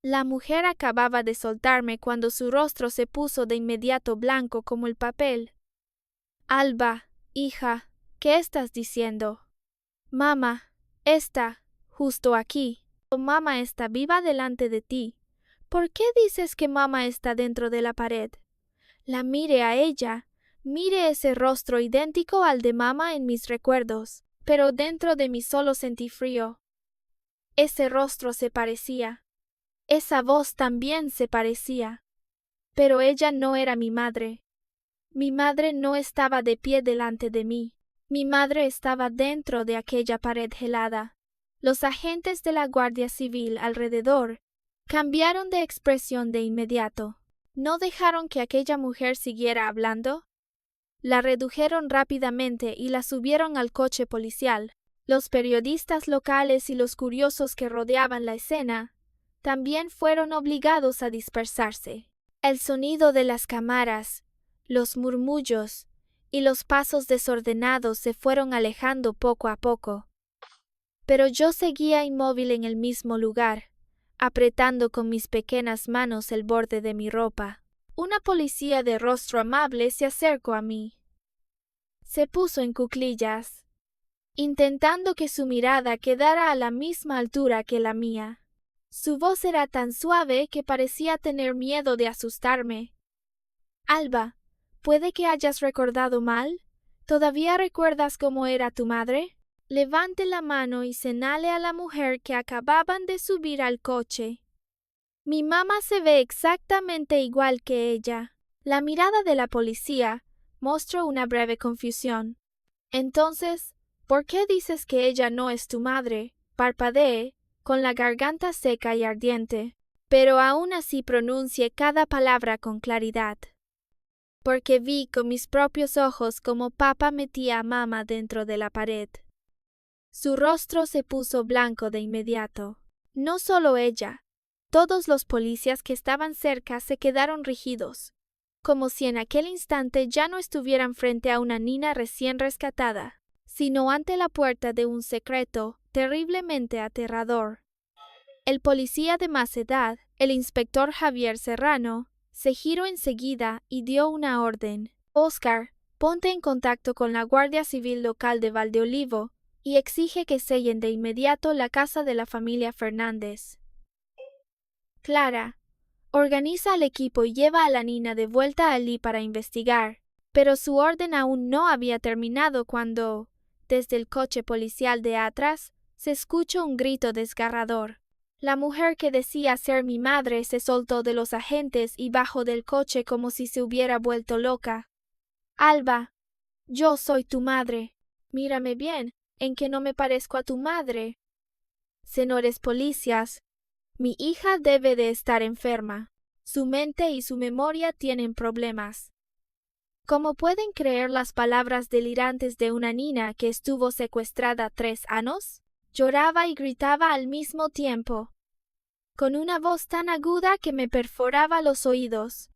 La mujer acababa de soltarme cuando su rostro se puso de inmediato blanco como el papel. Alba, hija, ¿qué estás diciendo? Mamá, está, justo aquí. Mamá está viva delante de ti. ¿Por qué dices que mamá está dentro de la pared? La mire a ella. Mire ese rostro idéntico al de mamá en mis recuerdos, pero dentro de mí solo sentí frío. Ese rostro se parecía. Esa voz también se parecía. Pero ella no era mi madre. Mi madre no estaba de pie delante de mí. Mi madre estaba dentro de aquella pared helada. Los agentes de la Guardia Civil alrededor cambiaron de expresión de inmediato. ¿No dejaron que aquella mujer siguiera hablando? La redujeron rápidamente y la subieron al coche policial. Los periodistas locales y los curiosos que rodeaban la escena también fueron obligados a dispersarse. El sonido de las cámaras, los murmullos y los pasos desordenados se fueron alejando poco a poco. Pero yo seguía inmóvil en el mismo lugar, apretando con mis pequeñas manos el borde de mi ropa. Una policía de rostro amable se acercó a mí. Se puso en cuclillas, intentando que su mirada quedara a la misma altura que la mía. Su voz era tan suave que parecía tener miedo de asustarme. Alba, ¿puede que hayas recordado mal? ¿Todavía recuerdas cómo era tu madre? Levante la mano y señale a la mujer que acababan de subir al coche. Mi mamá se ve exactamente igual que ella. La mirada de la policía mostró una breve confusión. Entonces, ¿por qué dices que ella no es tu madre? Parpadeé, con la garganta seca y ardiente, pero aún así pronuncié cada palabra con claridad. Porque vi con mis propios ojos cómo papá metía a mamá dentro de la pared. Su rostro se puso blanco de inmediato. No solo ella, todos los policías que estaban cerca se quedaron rígidos, como si en aquel instante ya no estuvieran frente a una niña recién rescatada, sino ante la puerta de un secreto terriblemente aterrador. El policía de más edad, el inspector Javier Serrano, se giró enseguida y dio una orden. Oscar, ponte en contacto con la Guardia Civil local de Valdeolivo y exige que sellen de inmediato la casa de la familia Fernández. Clara, organiza al equipo y lleva a la niña de vuelta allí para investigar. Pero su orden aún no había terminado cuando, desde el coche policial de atrás, se escuchó un grito desgarrador. La mujer que decía ser mi madre se soltó de los agentes y bajó del coche como si se hubiera vuelto loca. Alba, yo soy tu madre. Mírame bien, en que no me parezco a tu madre. Señores policías, mi hija debe de estar enferma. Su mente y su memoria tienen problemas. ¿Cómo pueden creer las palabras delirantes de una niña que estuvo secuestrada 3 años? Lloraba y gritaba al mismo tiempo, con una voz tan aguda que me perforaba los oídos.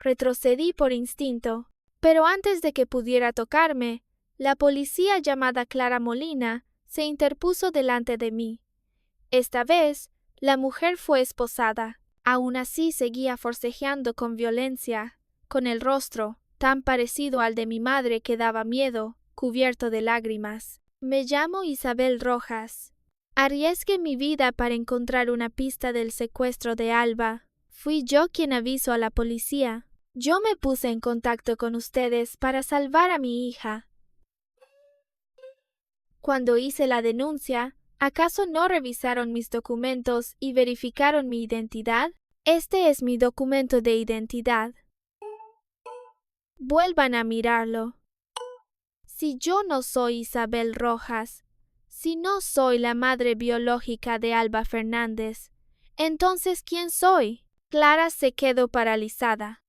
Retrocedí por instinto, pero antes de que pudiera tocarme, la policía llamada Clara Molina se interpuso delante de mí. Esta vez, la mujer fue esposada. Aún así seguía forcejeando con violencia, con el rostro, tan parecido al de mi madre que daba miedo, cubierto de lágrimas. Me llamo Isabel Rojas. Arriesgué mi vida para encontrar una pista del secuestro de Alba. Fui yo quien avisó a la policía. Yo me puse en contacto con ustedes para salvar a mi hija. Cuando hice la denuncia, ¿acaso no revisaron mis documentos y verificaron mi identidad? Este es mi documento de identidad. Vuelvan a mirarlo. Si yo no soy Isabel Rojas, si no soy la madre biológica de Alba Fernández, entonces ¿quién soy? Clara se quedó paralizada.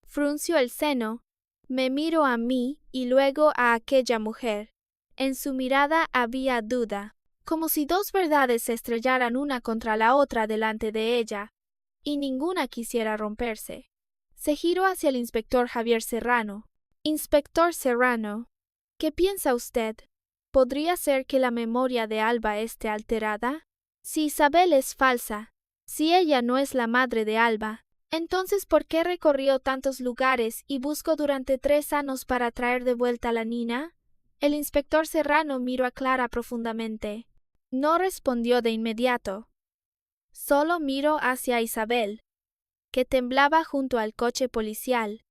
Frunció el seno. Me miró a mí y luego a aquella mujer. En su mirada había duda, como si dos verdades se estrellaran una contra la otra delante de ella, y ninguna quisiera romperse. Se giró hacia el inspector Javier Serrano. Inspector Serrano, ¿qué piensa usted? ¿Podría ser que la memoria de Alba esté alterada? Si Isabel es falsa, Si ella no es la madre de Alba, entonces ¿por qué recorrió tantos lugares y buscó durante 3 años para traer de vuelta a la niña? El inspector Serrano miró a Clara profundamente. No respondió de inmediato. Solo miró hacia Isabel, que temblaba junto al coche policial,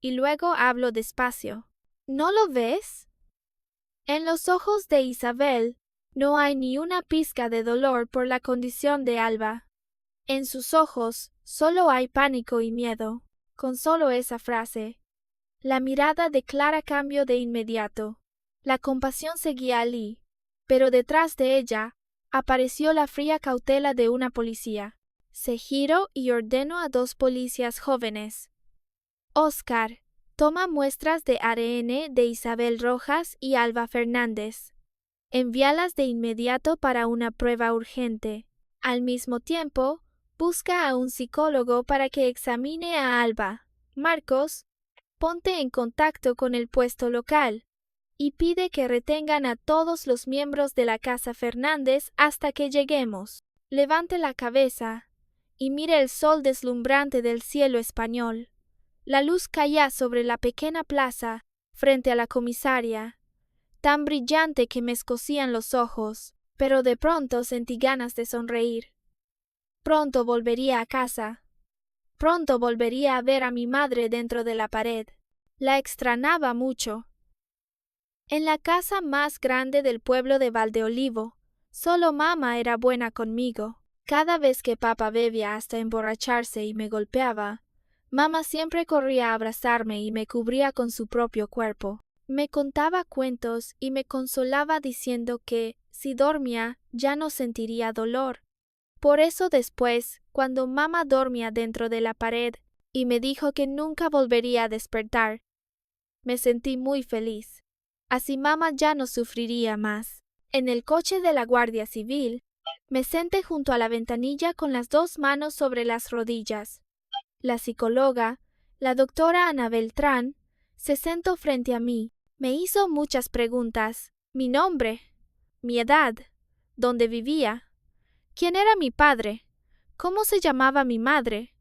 y luego habló despacio. ¿No lo ves? En los ojos de Isabel no hay ni una pizca de dolor por la condición de Alba. En sus ojos solo hay pánico y miedo. Con solo esa frase, la mirada de Clara cambió de inmediato. La compasión seguía allí, pero detrás de ella apareció la fría cautela de una policía. Se giró y ordenó a 2 policías jóvenes. Oscar, toma muestras de ADN de Isabel Rojas y Alba Fernández. Envíalas de inmediato para una prueba urgente. Al mismo tiempo, busca a un psicólogo para que examine a Alba. Marcos, ponte en contacto con el puesto local y pide que retengan a todos los miembros de la Casa Fernández hasta que lleguemos. Levante la cabeza y mire el sol deslumbrante del cielo español. La luz caía sobre la pequeña plaza frente a la comisaria, tan brillante que me escocían los ojos, pero de pronto sentí ganas de sonreír. Pronto volvería a casa. Pronto volvería a ver a mi madre dentro de la pared. La extrañaba mucho. En la casa más grande del pueblo de Valdeolivo, solo mamá era buena conmigo. Cada vez que papá bebía hasta emborracharse y me golpeaba, mamá siempre corría a abrazarme y me cubría con su propio cuerpo. Me contaba cuentos y me consolaba diciendo que, si dormía, ya no sentiría dolor. Por eso después, cuando mamá dormía dentro de la pared y me dijo que nunca volvería a despertar, me sentí muy feliz. Así mamá ya no sufriría más. En el coche de la Guardia Civil, me senté junto a la ventanilla con las 2 manos sobre las rodillas. La psicóloga, la doctora Ana Beltrán, se sentó frente a mí. Me hizo muchas preguntas. Mi nombre, mi edad, dónde vivía, quién era mi padre, cómo se llamaba mi madre,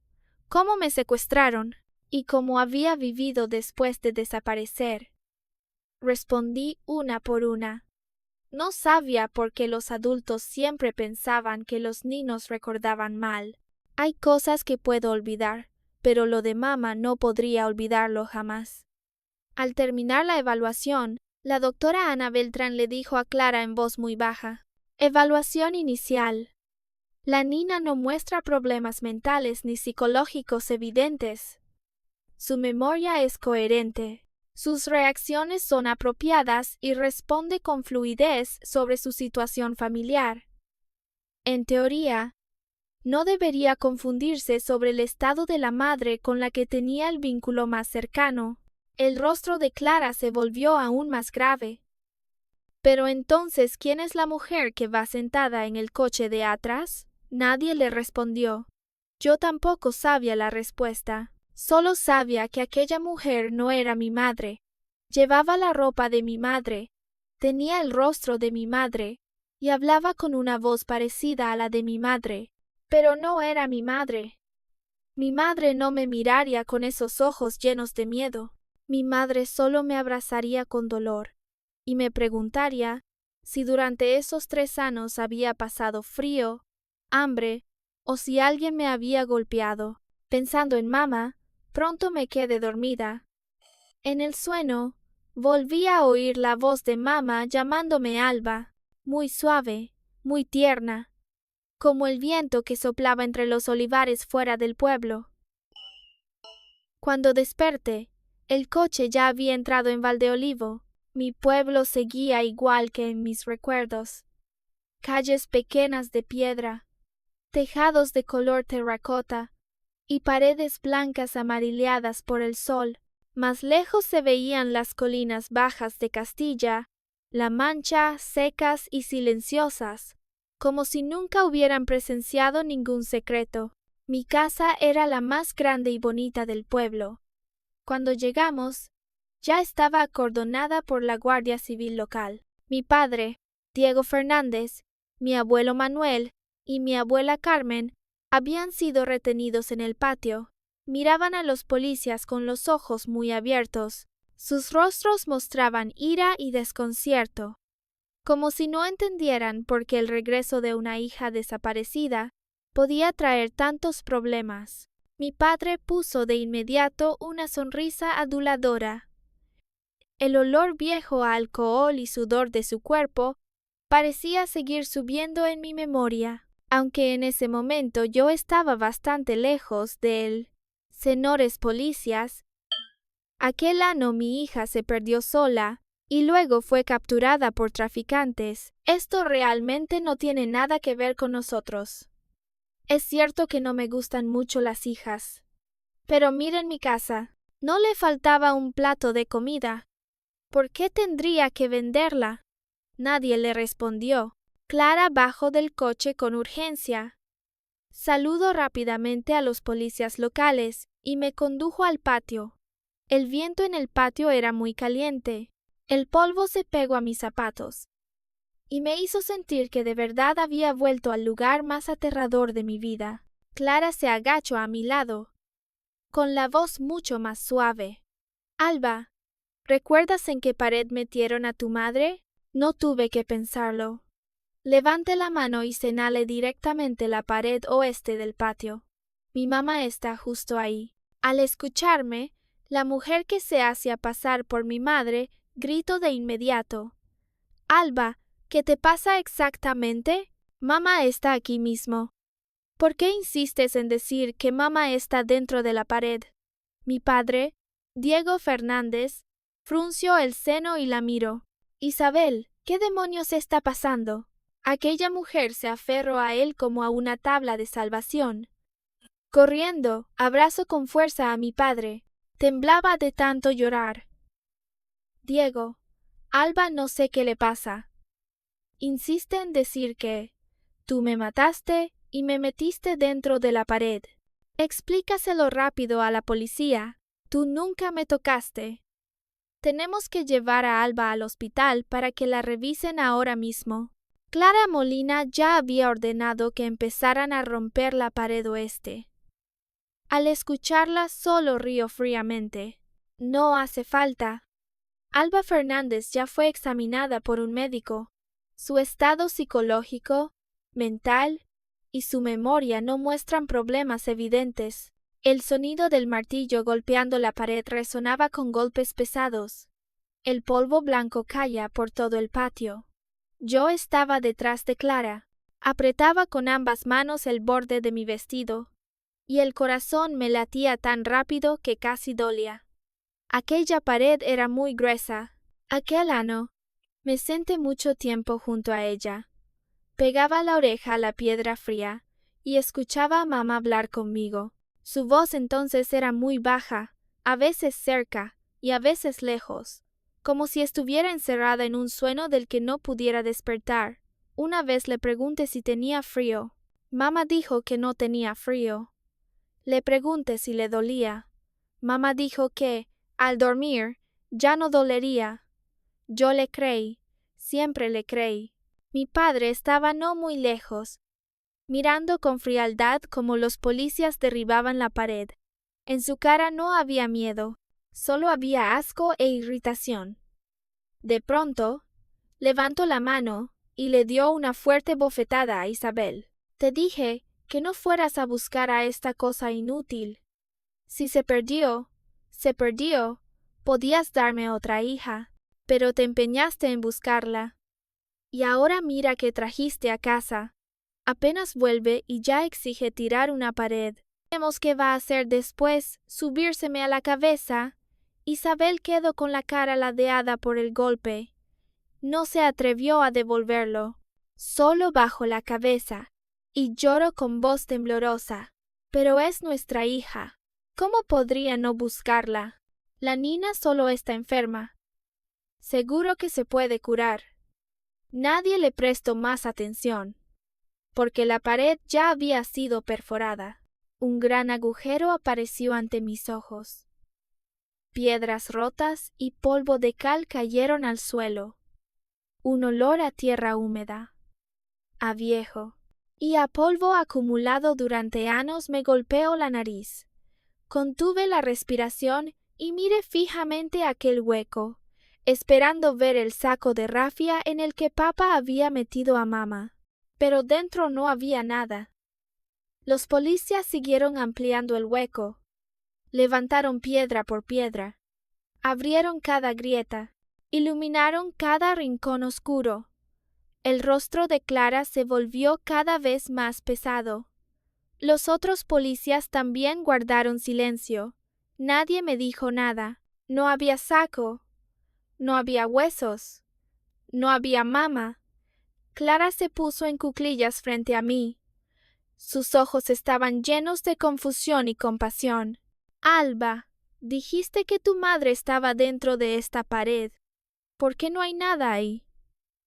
cómo me secuestraron y cómo había vivido después de desaparecer. Respondí una por una. No sabía por qué los adultos siempre pensaban que los niños recordaban mal. Hay cosas que puedo olvidar, pero lo de mamá no podría olvidarlo jamás. Al terminar la evaluación, la doctora Ana Beltrán le dijo a Clara en voz muy baja: Evaluación inicial. La niña no muestra problemas mentales ni psicológicos evidentes. Su memoria es coherente. Sus reacciones son apropiadas y responde con fluidez sobre su situación familiar. En teoría, no debería confundirse sobre el estado de la madre con la que tenía el vínculo más cercano. El rostro de Clara se volvió aún más grave. Pero entonces, ¿quién es la mujer que va sentada en el coche de atrás? Nadie le respondió. Yo tampoco sabía la respuesta. Solo sabía que aquella mujer no era mi madre. Llevaba la ropa de mi madre, tenía el rostro de mi madre, y hablaba con una voz parecida a la de mi madre, pero no era mi madre. Mi madre no me miraría con esos ojos llenos de miedo. Mi madre solo me abrazaría con dolor, y me preguntaría si durante esos 3 años había pasado frío, hambre, o si alguien me había golpeado. Pensando en mamá, pronto me quedé dormida. En el sueño, volví a oír la voz de mamá llamándome Alba, muy suave, muy tierna, como el viento que soplaba entre los olivares fuera del pueblo. Cuando desperté, el coche ya había entrado en Valdeolivo. Mi pueblo seguía igual que en mis recuerdos. Calles pequeñas de piedra, tejados de color terracota y paredes blancas amarilladas por el sol. Más lejos se veían las colinas bajas de Castilla, La Mancha, secas y silenciosas, como si nunca hubieran presenciado ningún secreto. Mi casa era la más grande y bonita del pueblo. Cuando llegamos, ya estaba acordonada por la Guardia Civil local. Mi padre, Diego Fernández, mi abuelo Manuel y mi abuela Carmen Habían sido retenidos en el patio. Miraban a los policías con los ojos muy abiertos. Sus rostros mostraban ira y desconcierto, como si no entendieran por qué el regreso de una hija desaparecida podía traer tantos problemas. Mi padre puso de inmediato una sonrisa aduladora. El olor viejo a alcohol y sudor de su cuerpo parecía seguir subiendo en mi memoria, aunque en ese momento yo estaba bastante lejos de él. Señores policías, aquel año mi hija se perdió sola y luego fue capturada por traficantes. Esto realmente no tiene nada que ver con nosotros. Es cierto que no me gustan mucho las hijas. Pero miren mi casa. No le faltaba un plato de comida. ¿Por qué tendría que venderla? Nadie le respondió. Clara bajó del coche con urgencia. Saludó rápidamente a los policías locales y me condujo al patio. El viento en el patio era muy caliente. El polvo se pegó a mis zapatos y me hizo sentir que de verdad había vuelto al lugar más aterrador de mi vida. Clara se agachó a mi lado, con la voz mucho más suave. Alba, ¿recuerdas en qué pared metieron a tu madre? No tuve que pensarlo. Levanté la mano y señalé directamente la pared oeste del patio. Mi mamá está justo ahí. Al escucharme, la mujer que se hacía pasar por mi madre gritó de inmediato. Alba, ¿qué te pasa exactamente? Mamá está aquí mismo. ¿Por qué insistes en decir que mamá está dentro de la pared? Mi padre, Diego Fernández, frunció el ceño y la miró. Isabel, ¿qué demonios está pasando? Aquella mujer se aferró a él como a una tabla de salvación. Corriendo, abrazó con fuerza a mi padre. Temblaba de tanto llorar. Diego, Alba no sé qué le pasa. Insiste en decir que tú me mataste y me metiste dentro de la pared. Explícaselo rápido a la policía. Tú nunca me tocaste. Tenemos que llevar a Alba al hospital para que la revisen ahora mismo. Clara Molina ya había ordenado que empezaran a romper la pared oeste. Al escucharla solo rió fríamente. No hace falta. Alba Fernández ya fue examinada por un médico. Su estado psicológico, mental y su memoria no muestran problemas evidentes. El sonido del martillo golpeando la pared resonaba con golpes pesados. El polvo blanco caía por todo el patio. Yo estaba detrás de Clara. Apretaba con ambas manos el borde de mi vestido, y el corazón me latía tan rápido que casi dolía. Aquella pared era muy gruesa. Aquel año me senté mucho tiempo junto a ella. Pegaba la oreja a la piedra fría y escuchaba a mamá hablar conmigo. Su voz entonces era muy baja, a veces cerca y a veces lejos, como si estuviera encerrada en un sueño del que no pudiera despertar. Una vez le pregunté si tenía frío. Mamá dijo que no tenía frío. Le pregunté si le dolía. Mamá dijo que, al dormir, ya no dolería. Yo le creí, siempre le creí. Mi padre estaba no muy lejos, mirando con frialdad como los policías derribaban la pared. En su cara no había miedo, solo había asco e irritación. De pronto, levantó la mano y le dio una fuerte bofetada a Isabel. Te dije que no fueras a buscar a esta cosa inútil. Si se perdió, podías darme otra hija, pero te empeñaste en buscarla. Y ahora mira que trajiste a casa. Apenas vuelve y ya exige tirar una pared. Vemos qué va a hacer después, subírseme a la cabeza. Isabel quedó con la cara ladeada por el golpe. No se atrevió a devolverlo. Solo bajó la cabeza y lloró con voz temblorosa. Pero es nuestra hija. ¿Cómo podría no buscarla? La niña solo está enferma. Seguro que se puede curar. Nadie le prestó más atención, porque la pared ya había sido perforada. Un gran agujero apareció ante mis ojos. Piedras rotas y polvo de cal cayeron al suelo. Un olor a tierra húmeda, a viejo y a polvo acumulado durante años me golpeó la nariz. Contuve la respiración y miré fijamente aquel hueco, esperando ver el saco de rafia en el que papá había metido a mamá. Pero dentro no había nada. Los policías siguieron ampliando el hueco. Levantaron piedra por piedra. Abrieron cada grieta. Iluminaron cada rincón oscuro. El rostro de Clara se volvió cada vez más pesado. Los otros policías también guardaron silencio. Nadie me dijo nada. No había saco. No había huesos. No había mamá. Clara se puso en cuclillas frente a mí. Sus ojos estaban llenos de confusión y compasión. Alba, dijiste que tu madre estaba dentro de esta pared. ¿Por qué no hay nada ahí?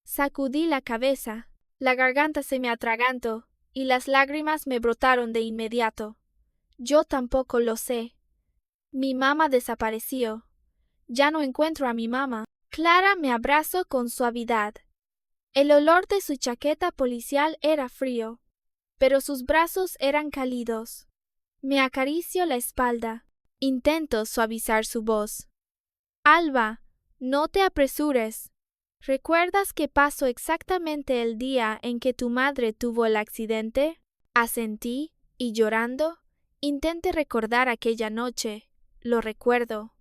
Sacudí la cabeza. La garganta se me atragantó y las lágrimas me brotaron de inmediato. Yo tampoco lo sé. Mi mamá desapareció. Ya no encuentro a mi mamá. Clara me abrazó con suavidad. El olor de su chaqueta policial era frío, pero sus brazos eran cálidos. Me acarició la espalda. Intento suavizar su voz. Alba, no te apresures. ¿Recuerdas que pasó exactamente el día en que tu madre tuvo el accidente? Asentí, y llorando, intenté recordar aquella noche. Lo recuerdo.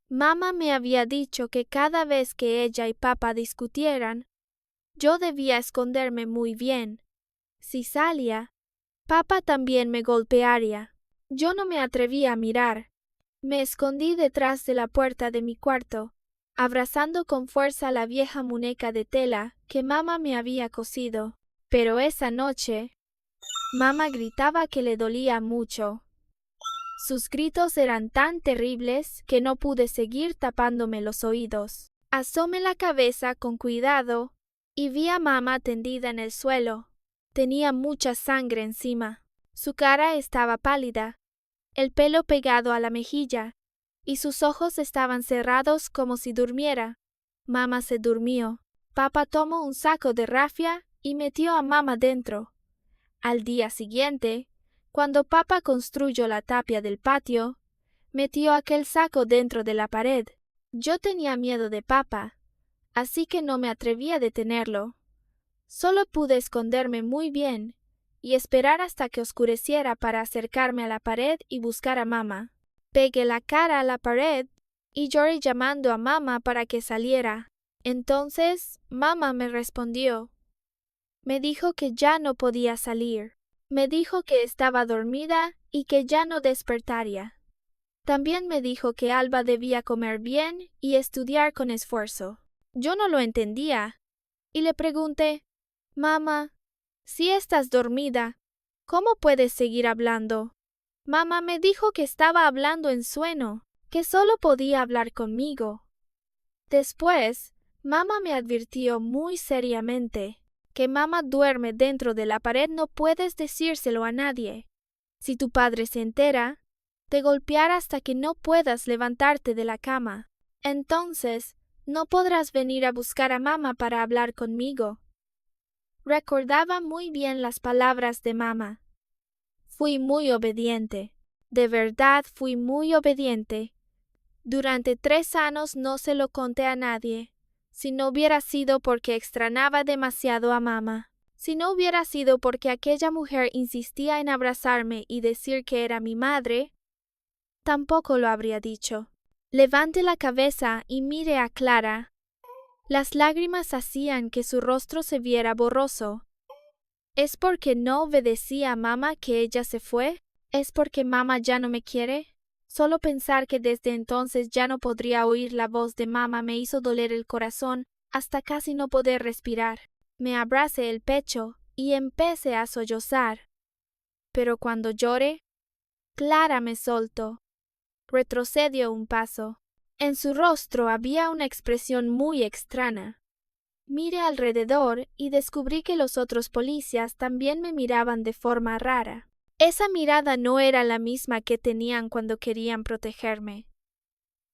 Mamá me había dicho que cada vez que ella y papá discutieran, yo debía esconderme muy bien. Si salía, papá también me golpearía. Yo no me atreví a mirar. Me escondí detrás de la puerta de mi cuarto, abrazando con fuerza la vieja muñeca de tela que mamá me había cosido. Pero esa noche, mamá gritaba que le dolía mucho. Sus gritos eran tan terribles que no pude seguir tapándome los oídos. Asomé la cabeza con cuidado y vi a mamá tendida en el suelo. Tenía mucha sangre encima. Su cara estaba pálida, el pelo pegado a la mejilla, y sus ojos estaban cerrados como si durmiera. Mamá se durmió. Papá tomó un saco de rafia y metió a mamá dentro. Al día siguiente, cuando papá construyó la tapia del patio, metió aquel saco dentro de la pared. Yo tenía miedo de papá, así que no me atreví a detenerlo. Solo pude esconderme muy bien y esperar hasta que oscureciera para acercarme a la pared y buscar a mamá. Pegué la cara a la pared y lloré llamando a mamá para que saliera. Entonces mamá me respondió. Me dijo que ya no podía salir. Me dijo que estaba dormida y que ya no despertaría. También me dijo que Alba debía comer bien y estudiar con esfuerzo. Yo no lo entendía y le pregunté, Mamá, si estás dormida, ¿cómo puedes seguir hablando? Mamá me dijo que estaba hablando en sueño, que solo podía hablar conmigo. Después, mamá me advirtió muy seriamente que mamá duerme dentro de la pared, no puedes decírselo a nadie. Si tu padre se entera, te golpeará hasta que no puedas levantarte de la cama. Entonces, no podrás venir a buscar a mamá para hablar conmigo. Recordaba muy bien las palabras de mamá. Fui muy obediente. De verdad fui muy obediente. Durante 3 años no se lo conté a nadie. Si no hubiera sido porque extrañaba demasiado a mamá. Si no hubiera sido porque aquella mujer insistía en abrazarme y decir que era mi madre, tampoco lo habría dicho. Levanté la cabeza y miré a Clara. Las lágrimas hacían que su rostro se viera borroso. ¿Es porque no obedecí a mamá que ella se fue? ¿Es porque mamá ya no me quiere? Solo pensar que desde entonces ya no podría oír la voz de mamá me hizo doler el corazón hasta casi no poder respirar. Me abracé el pecho y empecé a sollozar. Pero cuando lloré, Clara me soltó. Retrocedió un paso. En su rostro había una expresión muy extraña. Miré alrededor y descubrí que los otros policías también me miraban de forma rara. Esa mirada no era la misma que tenían cuando querían protegerme.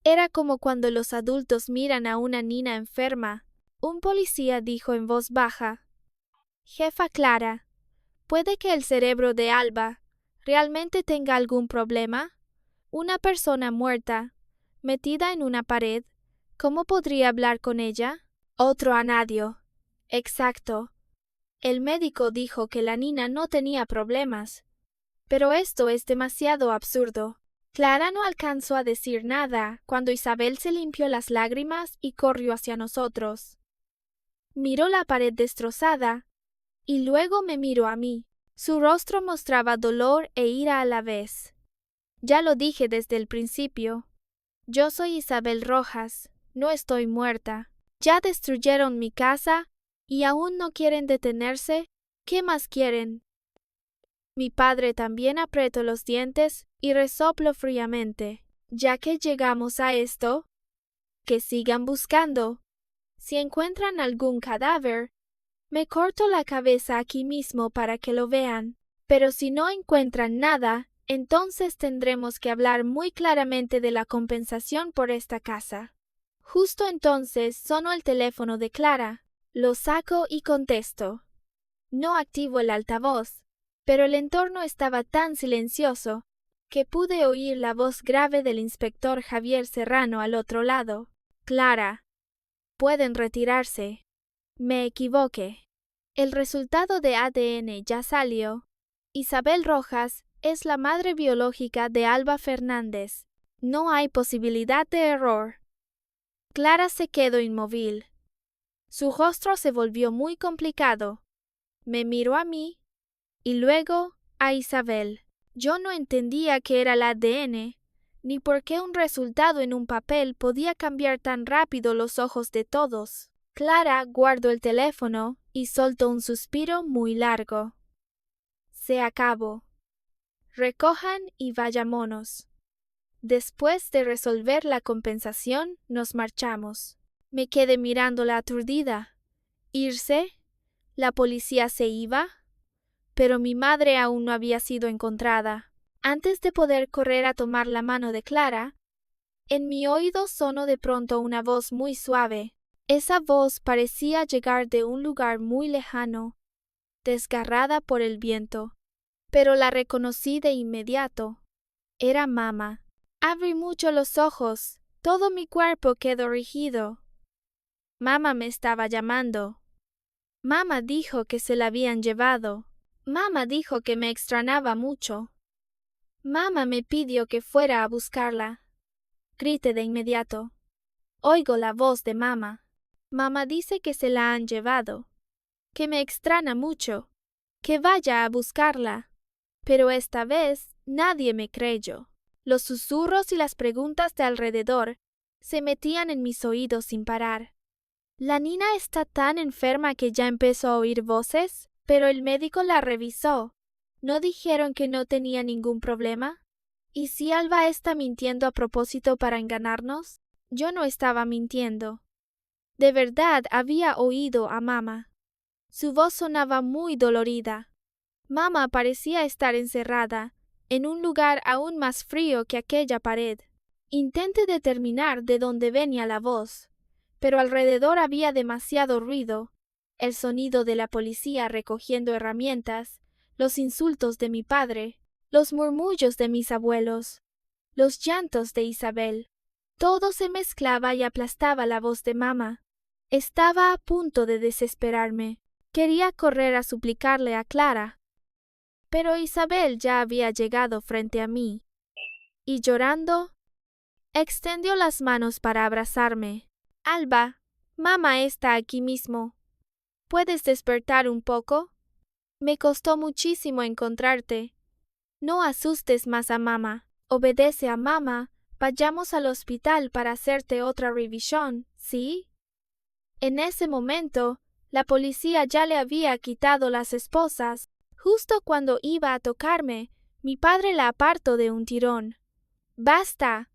Era como cuando los adultos miran a una niña enferma. Un policía dijo en voz baja, «Jefa Clara, Puede que el cerebro de Alba realmente tenga algún problema. Una persona muerta, metida en una pared, ¿cómo podría hablar con ella? Otro anadio. Exacto. El médico dijo que la niña no tenía problemas. Pero esto es demasiado absurdo. Clara no alcanzó a decir nada cuando Isabel se limpió las lágrimas y corrió hacia nosotros. Miró la pared destrozada y luego me miró a mí. Su rostro mostraba dolor e ira a la vez. Ya lo dije desde el principio. Yo soy Isabel Rojas, no estoy muerta. Ya destruyeron mi casa y aún no quieren detenerse. ¿Qué más quieren? Mi padre también apretó los dientes y resopló fríamente. Ya que llegamos a esto, que sigan buscando. Si encuentran algún cadáver, me corto la cabeza aquí mismo para que lo vean. Pero si no encuentran nada, entonces tendremos que hablar muy claramente de la compensación por esta casa. Justo entonces sonó el teléfono de Clara. Lo saco y contesto. No activo el altavoz, pero el entorno estaba tan silencioso que pude oír la voz grave del inspector Javier Serrano al otro lado. Clara, pueden retirarse. Me equivoqué. El resultado de ADN ya salió. Isabel Rojas es la madre biológica de Alba Fernández. No hay posibilidad de error. Clara se quedó inmóvil. Su rostro se volvió muy complicado. Me miró a mí y luego a Isabel. Yo no entendía qué era el ADN, ni por qué un resultado en un papel podía cambiar tan rápido los ojos de todos. Clara guardó el teléfono y soltó un suspiro muy largo. Se acabó. Recojan y vayámonos. Después de resolver la compensación, nos marchamos. Me quedé mirándola aturdida. ¿Irse? ¿La policía se iba? Pero mi madre aún no había sido encontrada. Antes de poder correr a tomar la mano de Clara, en mi oído sonó de pronto una voz muy suave. Esa voz parecía llegar de un lugar muy lejano, desgarrada por el viento, pero la reconocí de inmediato. Era mamá. Abrí mucho los ojos, todo mi cuerpo quedó rígido. Mamá me estaba llamando. Mamá dijo que se la habían llevado. Mamá dijo que me extrañaba mucho. Mamá me pidió que fuera a buscarla. Grité de inmediato. Oigo la voz de mamá. Mamá dice que se la han llevado, que me extraña mucho, que vaya a buscarla. Pero esta vez nadie me creyó. Los susurros y las preguntas de alrededor se metían en mis oídos sin parar. La niña está tan enferma que ya empezó a oír voces, pero el médico la revisó. ¿No dijeron que no tenía ningún problema? ¿Y si Alba está mintiendo a propósito para engañarnos? Yo no estaba mintiendo. De verdad había oído a mamá. Su voz sonaba muy dolorida. Mamá parecía estar encerrada en un lugar aún más frío que aquella pared. Intenté determinar de dónde venía la voz, pero alrededor había demasiado ruido. El sonido de la policía recogiendo herramientas, los insultos de mi padre, los murmullos de mis abuelos, los llantos de Isabel. Todo se mezclaba y aplastaba la voz de mamá. Estaba a punto de desesperarme. Quería correr a suplicarle a Clara. Pero Isabel ya había llegado frente a mí, y llorando, extendió las manos para abrazarme. Alba, mamá está aquí mismo. ¿Puedes despertar un poco? Me costó muchísimo encontrarte. No asustes más a mamá. Obedece a mamá. Vayamos al hospital para hacerte otra revisión, ¿sí? En ese momento, la policía ya le había quitado las esposas. Justo cuando iba a tocarme, mi padre la apartó de un tirón. ¡Basta!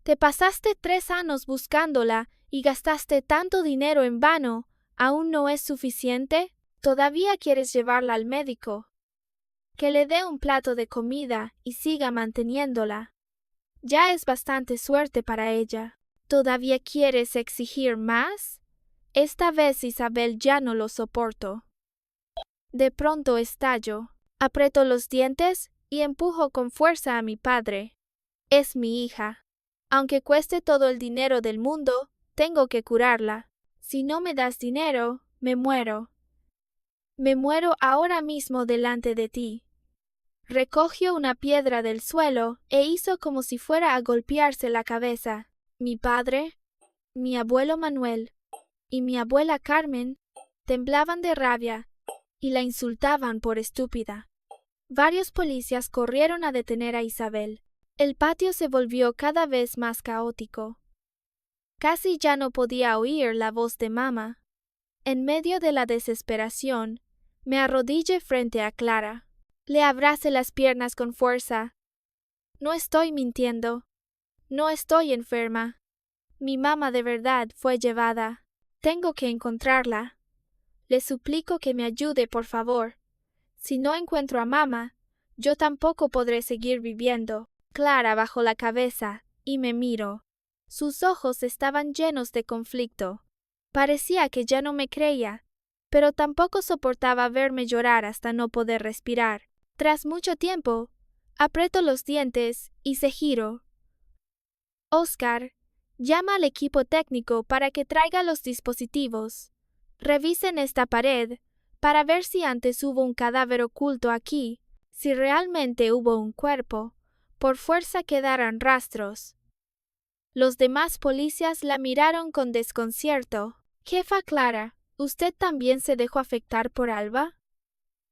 Te pasaste 3 años buscándola y gastaste tanto dinero en vano. ¿Aún no es suficiente? ¿Todavía quieres llevarla al médico? Que le dé un plato de comida y siga manteniéndola. Ya es bastante suerte para ella. ¿Todavía quieres exigir más? Esta vez Isabel ya no lo soportó. De pronto estallo, aprieto los dientes y empujo con fuerza a mi padre. Es mi hija. Aunque cueste todo el dinero del mundo, tengo que curarla. Si no me das dinero, me muero. Me muero ahora mismo delante de ti. Recogió una piedra del suelo e hizo como si fuera a golpearse la cabeza. Mi padre, mi abuelo Manuel y mi abuela Carmen temblaban de rabia y la insultaban por estúpida. Varios policías corrieron a detener a Isabel. El patio se volvió cada vez más caótico. Casi ya no podía oír la voz de mamá. En medio de la desesperación, me arrodillé frente a Clara. Le abracé las piernas con fuerza. No estoy mintiendo. No estoy enferma. Mi mamá de verdad fue llevada. Tengo que encontrarla. Le suplico que me ayude, por favor. Si no encuentro a mamá, yo tampoco podré seguir viviendo. Clara bajó la cabeza y me miró. Sus ojos estaban llenos de conflicto. Parecía que ya no me creía, pero tampoco soportaba verme llorar hasta no poder respirar. Tras mucho tiempo, aprieto los dientes y se giró. Oscar, llama al equipo técnico para que traiga los dispositivos. Revisen esta pared para ver si antes hubo un cadáver oculto aquí, si realmente hubo un cuerpo. Por fuerza quedaran rastros. Los demás policías la miraron con desconcierto. Jefa Clara, ¿usted también se dejó afectar por Alba?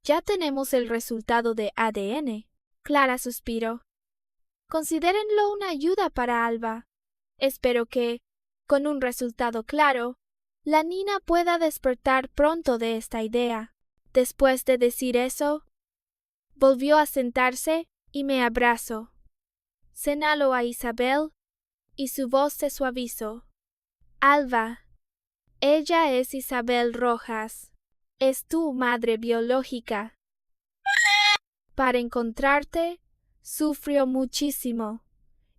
Ya tenemos el resultado de ADN. Clara suspiró. Considérenlo una ayuda para Alba. Espero que, con un resultado claro, la niña pueda despertar pronto de esta idea. Después de decir eso, volvió a sentarse y me abrazó. Señaló a Isabel y su voz se suavizó. Alba, ella es Isabel Rojas. Es tu madre biológica. Para encontrarte, sufrió muchísimo.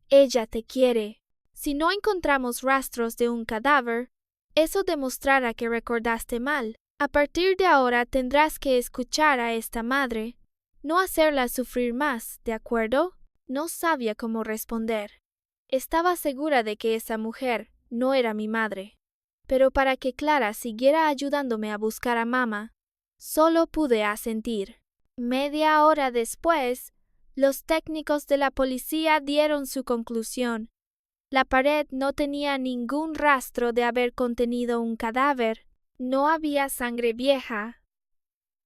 Ella te quiere. Si no encontramos rastros de un cadáver, eso demostrará que recordaste mal. A partir de ahora tendrás que escuchar a esta madre, no hacerla sufrir más, ¿de acuerdo? No sabía cómo responder. Estaba segura de que esa mujer no era mi madre. Pero para que Clara siguiera ayudándome a buscar a mamá, solo pude asentir. Media hora después, los técnicos de la policía dieron su conclusión. La pared no tenía ningún rastro de haber contenido un cadáver. No había sangre vieja.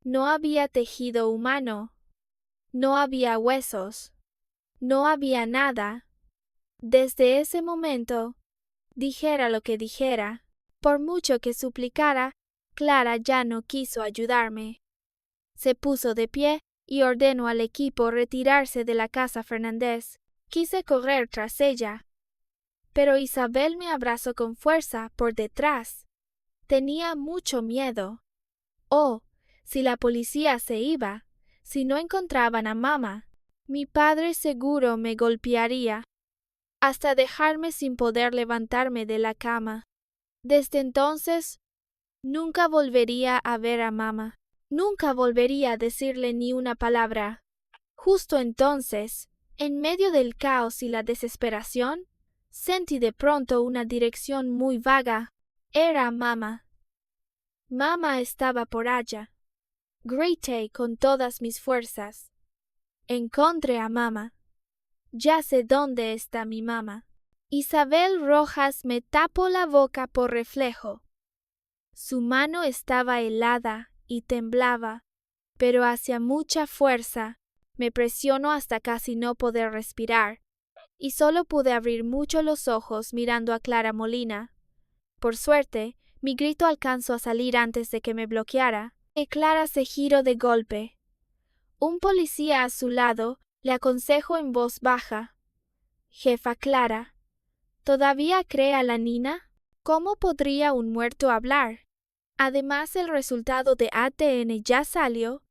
No había tejido humano. No había huesos. No había nada. Desde ese momento, dijera lo que dijera, por mucho que suplicara, Clara ya no quiso ayudarme. Se puso de pie y ordenó al equipo retirarse de la casa Fernández. Quise correr tras ella, pero Isabel me abrazó con fuerza por detrás. Tenía mucho miedo. Oh, si la policía se iba, si no encontraban a mamá, mi padre seguro me golpearía, hasta dejarme sin poder levantarme de la cama. Desde entonces, nunca volvería a ver a mamá. Nunca volvería a decirle ni una palabra. Justo entonces, en medio del caos y la desesperación, sentí de pronto una dirección muy vaga. Era mamá. Mamá estaba por allá. Grité con todas mis fuerzas. Encontré a mamá. Ya sé dónde está mi mamá. Isabel Rojas me tapó la boca por reflejo. Su mano estaba helada y temblaba, pero hacía mucha fuerza. Me presionó hasta casi no poder respirar, y solo pude abrir mucho los ojos mirando a Clara Molina. Por suerte, mi grito alcanzó a salir antes de que me bloqueara, y Clara se giró de golpe. Un policía a su lado le aconsejó en voz baja: «Jefa Clara, ¿todavía cree a la niña? ¿Cómo podría un muerto hablar? Además, el resultado de ADN ya salió.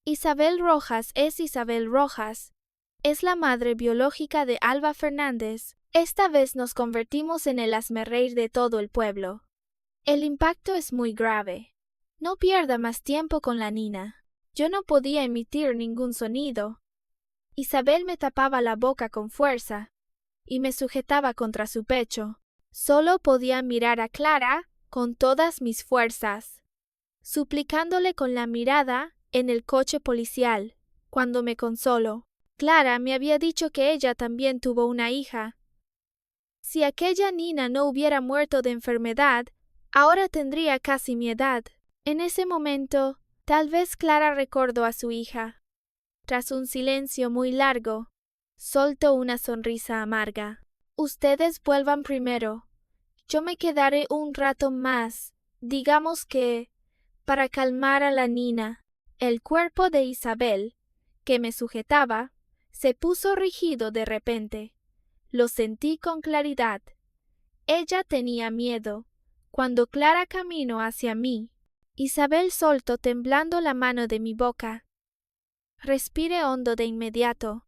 Isabel Rojas es Isabel Rojas. Es la madre biológica de Alba Fernández. Esta vez nos convertimos en el hazmerreír de todo el pueblo. El impacto es muy grave. No pierda más tiempo con la niña». Yo no podía emitir ningún sonido. Isabel me tapaba la boca con fuerza y me sujetaba contra su pecho. Solo podía mirar a Clara con todas mis fuerzas, suplicándole con la mirada en el coche policial, cuando me consoló. Clara me había dicho que ella también tuvo una hija. Si aquella niña no hubiera muerto de enfermedad, ahora tendría casi mi edad. En ese momento, tal vez Clara recordó a su hija. Tras un silencio muy largo, soltó una sonrisa amarga. Ustedes vuelvan primero. Yo me quedaré un rato más, digamos que, para calmar a la niña. El cuerpo de Isabel, que me sujetaba, se puso rígido de repente. Lo sentí con claridad. Ella tenía miedo. Cuando Clara caminó hacia mí, Isabel soltó temblando la mano de mi boca. Respiré hondo de inmediato,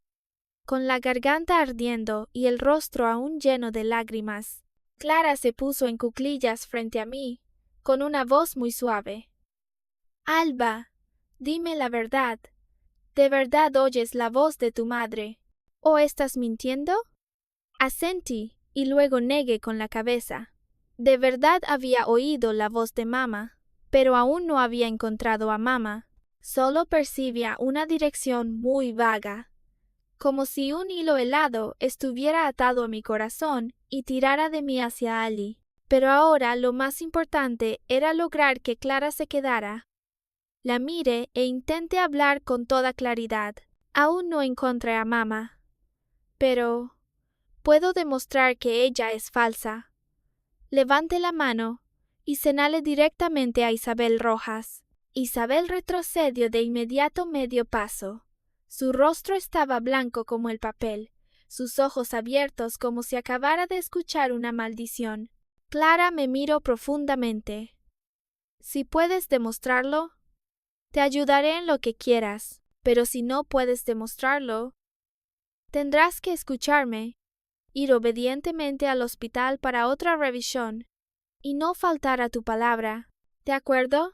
con la garganta ardiendo y el rostro aún lleno de lágrimas. Clara se puso en cuclillas frente a mí, con una voz muy suave. Alba, dime la verdad. ¿De verdad oyes la voz de tu madre? ¿O estás mintiendo? Asentí, y luego negué con la cabeza. De verdad había oído la voz de mamá, pero aún no había encontrado a mamá. Solo percibía una dirección muy vaga, como si un hilo helado estuviera atado a mi corazón y tirara de mí hacia Ali. Pero ahora lo más importante era lograr que Clara se quedara. La miré e intenté hablar con toda claridad. Aún no encontré a mamá, pero puedo demostrar que ella es falsa. Levante la mano y señale directamente a Isabel Rojas. Isabel retrocedió de inmediato medio paso. Su rostro estaba blanco como el papel, sus ojos abiertos como si acabara de escuchar una maldición. Clara me miró profundamente. Si puedes demostrarlo, te ayudaré en lo que quieras, pero si no puedes demostrarlo, tendrás que escucharme, ir obedientemente al hospital para otra revisión, y no faltar a tu palabra. ¿De acuerdo?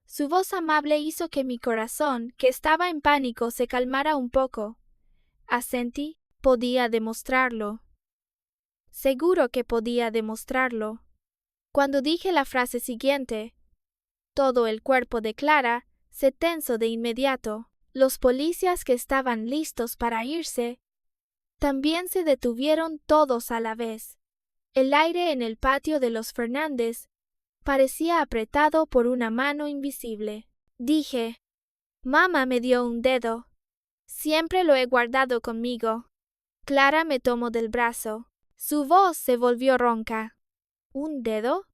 Su voz amable hizo que mi corazón, que estaba en pánico, se calmara un poco. Asentí, podía demostrarlo. Seguro que podía demostrarlo. Cuando dije la frase siguiente, todo el cuerpo de Clara se tensó de inmediato. Los policías que estaban listos para irse también se detuvieron todos a la vez. El aire en el patio de los Fernández parecía apretado por una mano invisible. Dije, mamá me dio un dedo. Siempre lo he guardado conmigo. Clara me tomó del brazo. Su voz se volvió ronca. ¿Un dedo?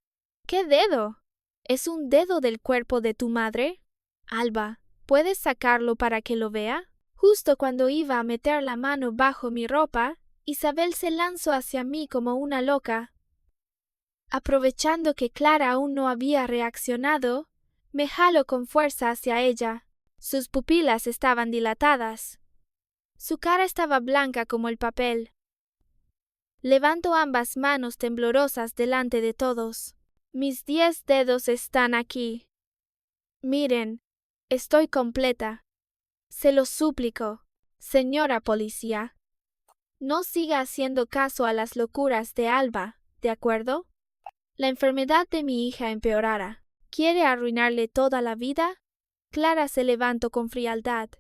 ¿Qué dedo? ¿Es un dedo del cuerpo de tu madre? Alba, ¿puedes sacarlo para que lo vea? Justo cuando iba a meter la mano bajo mi ropa, Isabel se lanzó hacia mí como una loca. Aprovechando que Clara aún no había reaccionado, me jaló con fuerza hacia ella. Sus pupilas estaban dilatadas. Su cara estaba blanca como el papel. Levantó ambas manos temblorosas delante de todos. Mis 10 dedos están aquí. Miren, estoy completa. Se lo suplico, señora policía. No siga haciendo caso a las locuras de Alba, ¿de acuerdo? La enfermedad de mi hija empeorará. ¿Quiere arruinarle toda la vida? Clara se levantó con frialdad.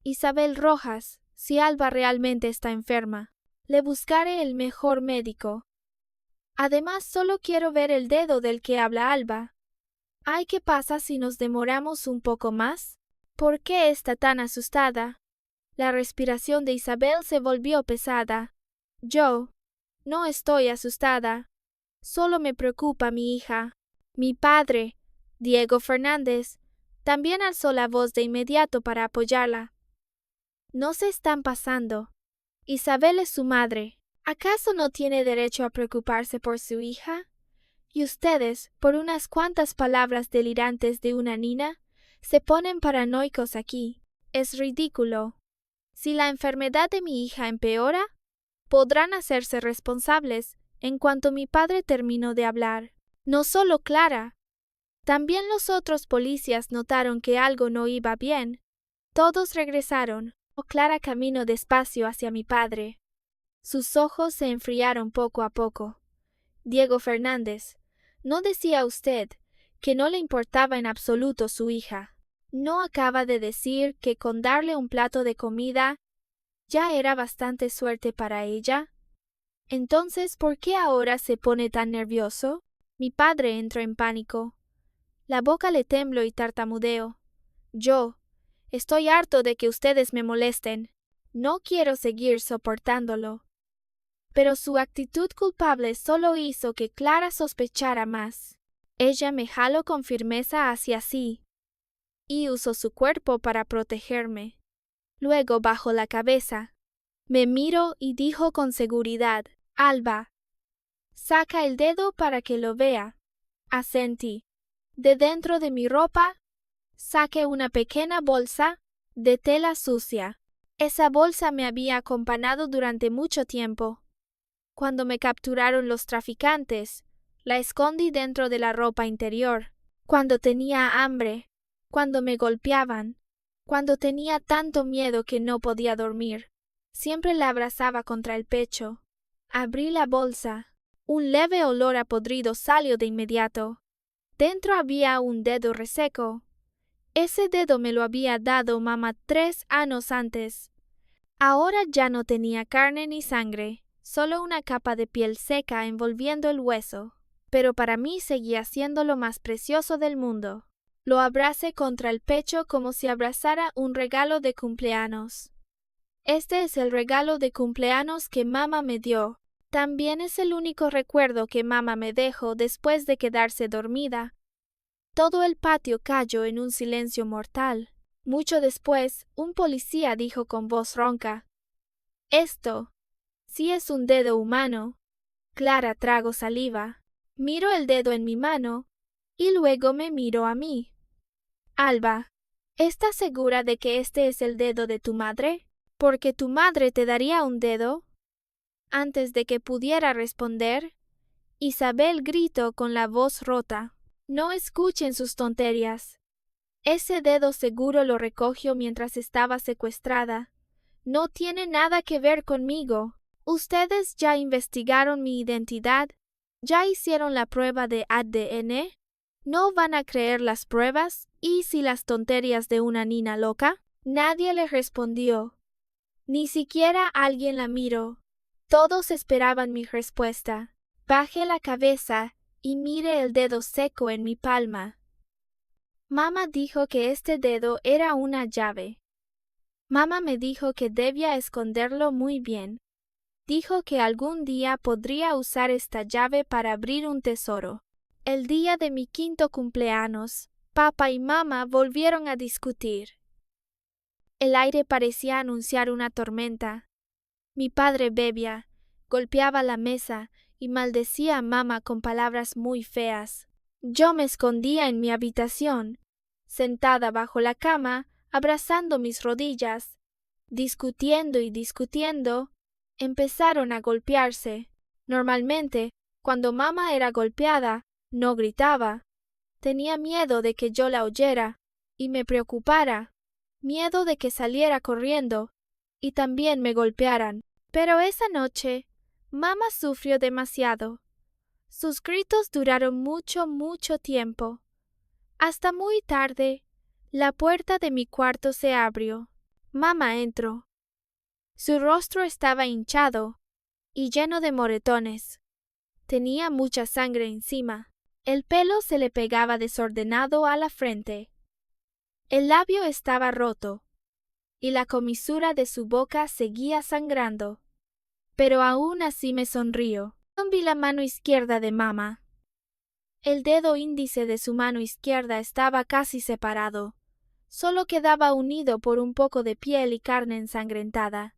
Isabel Rojas, si Alba realmente está enferma, le buscaré el mejor médico. Además, solo quiero ver el dedo del que habla Alba. Ay, ¿qué pasa si nos demoramos un poco más? ¿Por qué está tan asustada? La respiración de Isabel se volvió pesada. Yo no estoy asustada. Solo me preocupa mi hija. Mi padre, Diego Fernández, también alzó la voz de inmediato para apoyarla. No se están pasando. Isabel es su madre. ¿Acaso no tiene derecho a preocuparse por su hija? Y ustedes, por unas cuantas palabras delirantes de una niña, se ponen paranoicos aquí. Es ridículo. Si la enfermedad de mi hija empeora, podrán hacerse responsables en cuanto mi padre terminó de hablar. No solo Clara, También los otros policías notaron que algo no iba bien. Todos regresaron. Clara caminó despacio hacia mi padre. Sus ojos se enfriaron poco a poco. Diego Fernández, ¿no decía usted que no le importaba en absoluto su hija? ¿No acaba de decir que con darle un plato de comida ya era bastante suerte para ella? Entonces, ¿por qué ahora se pone tan nervioso? Mi padre entró en pánico. La boca le tembló y tartamudeó. Yo estoy harto de que ustedes me molesten. No quiero seguir soportándolo. Pero su actitud culpable solo hizo que Clara sospechara más. Ella me jaló con firmeza hacia sí y usó su cuerpo para protegerme. Luego bajó la cabeza, me miró y dijo con seguridad, Alba, saca el dedo para que lo vea. Asentí. De dentro de mi ropa, saqué una pequeña bolsa de tela sucia. Esa bolsa me había acompañado durante mucho tiempo. Cuando me capturaron los traficantes, la escondí dentro de la ropa interior. Cuando tenía hambre, cuando me golpeaban, cuando tenía tanto miedo que no podía dormir, siempre la abrazaba contra el pecho. Abrí la bolsa. Un leve olor a podrido salió de inmediato. Dentro había un dedo reseco. Ese dedo me lo había dado mamá 3 años antes. Ahora ya no tenía carne ni sangre, solo una capa de piel seca envolviendo el hueso. Pero para mí seguía siendo lo más precioso del mundo. Lo abracé contra el pecho como si abrazara un regalo de cumpleaños. Este es el regalo de cumpleaños que mamá me dio. También es el único recuerdo que mamá me dejó después de quedarse dormida. Todo el patio cayó en un silencio mortal. Mucho después, un policía dijo con voz ronca: «Esto, sí es un dedo humano». Clara tragó saliva. Miró el dedo en mi mano y luego me miró a mí. Alba, ¿estás segura de que este es el dedo de tu madre? Porque tu madre te daría un dedo. Antes de que pudiera responder, Isabel gritó con la voz rota: «No escuchen sus tonterías. Ese dedo seguro lo recogió mientras estaba secuestrada. No tiene nada que ver conmigo. Ustedes ya investigaron mi identidad. ¿Ya hicieron la prueba de ADN? ¿No van a creer las pruebas? ¿Y si las tonterías de una niña loca?» Nadie le respondió. Ni siquiera alguien la miró. Todos esperaban mi respuesta. Bajé la cabeza y miré el dedo seco en mi palma. Mamá dijo que este dedo era una llave. Mamá me dijo que debía esconderlo muy bien. Dijo que algún día podría usar esta llave para abrir un tesoro. El día de mi 5º cumpleaños, papá y mamá volvieron a discutir. El aire parecía anunciar una tormenta. Mi padre bebía, golpeaba la mesa y maldecía a mamá con palabras muy feas. Yo me escondía en mi habitación, sentada bajo la cama, abrazando mis rodillas. Discutiendo y discutiendo, empezaron a golpearse. Normalmente, cuando mamá era golpeada, no gritaba. Tenía miedo de que yo la oyera y me preocupara, miedo de que saliera corriendo y también me golpearan. Pero esa noche, mamá sufrió demasiado. Sus gritos duraron mucho tiempo. Hasta muy tarde, la puerta de mi cuarto se abrió. Mamá entró. Su rostro estaba hinchado y lleno de moretones. Tenía mucha sangre encima. El pelo se le pegaba desordenado a la frente. El labio estaba roto y la comisura de su boca seguía sangrando. Pero aún así me sonrió. Vi la mano izquierda de mamá. El dedo índice de su mano izquierda estaba casi separado. Solo quedaba unido por un poco de piel y carne ensangrentada.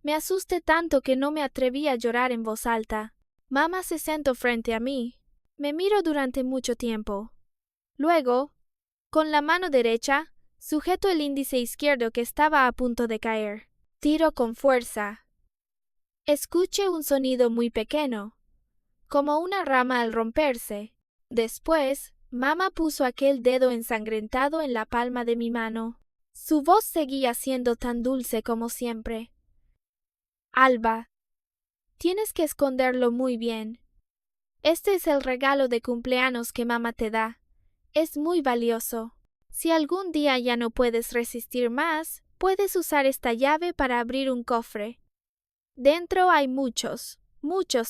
Me asusté tanto que no me atreví a llorar en voz alta. Mamá se sentó frente a mí. Me miró durante mucho tiempo. Luego, con la mano derecha, sujetó el índice izquierdo que estaba a punto de caer. Tiró con fuerza. Escuché un sonido muy pequeño, como una rama al romperse. Después, Mamá puso aquel dedo ensangrentado en la palma de mi mano. Su voz seguía siendo tan dulce como siempre. Alba, tienes que esconderlo muy bien. Este es el regalo de cumpleaños que mamá te da. Es muy valioso. Si algún día ya no puedes resistir más, puedes usar esta llave para abrir un cofre. Dentro hay muchos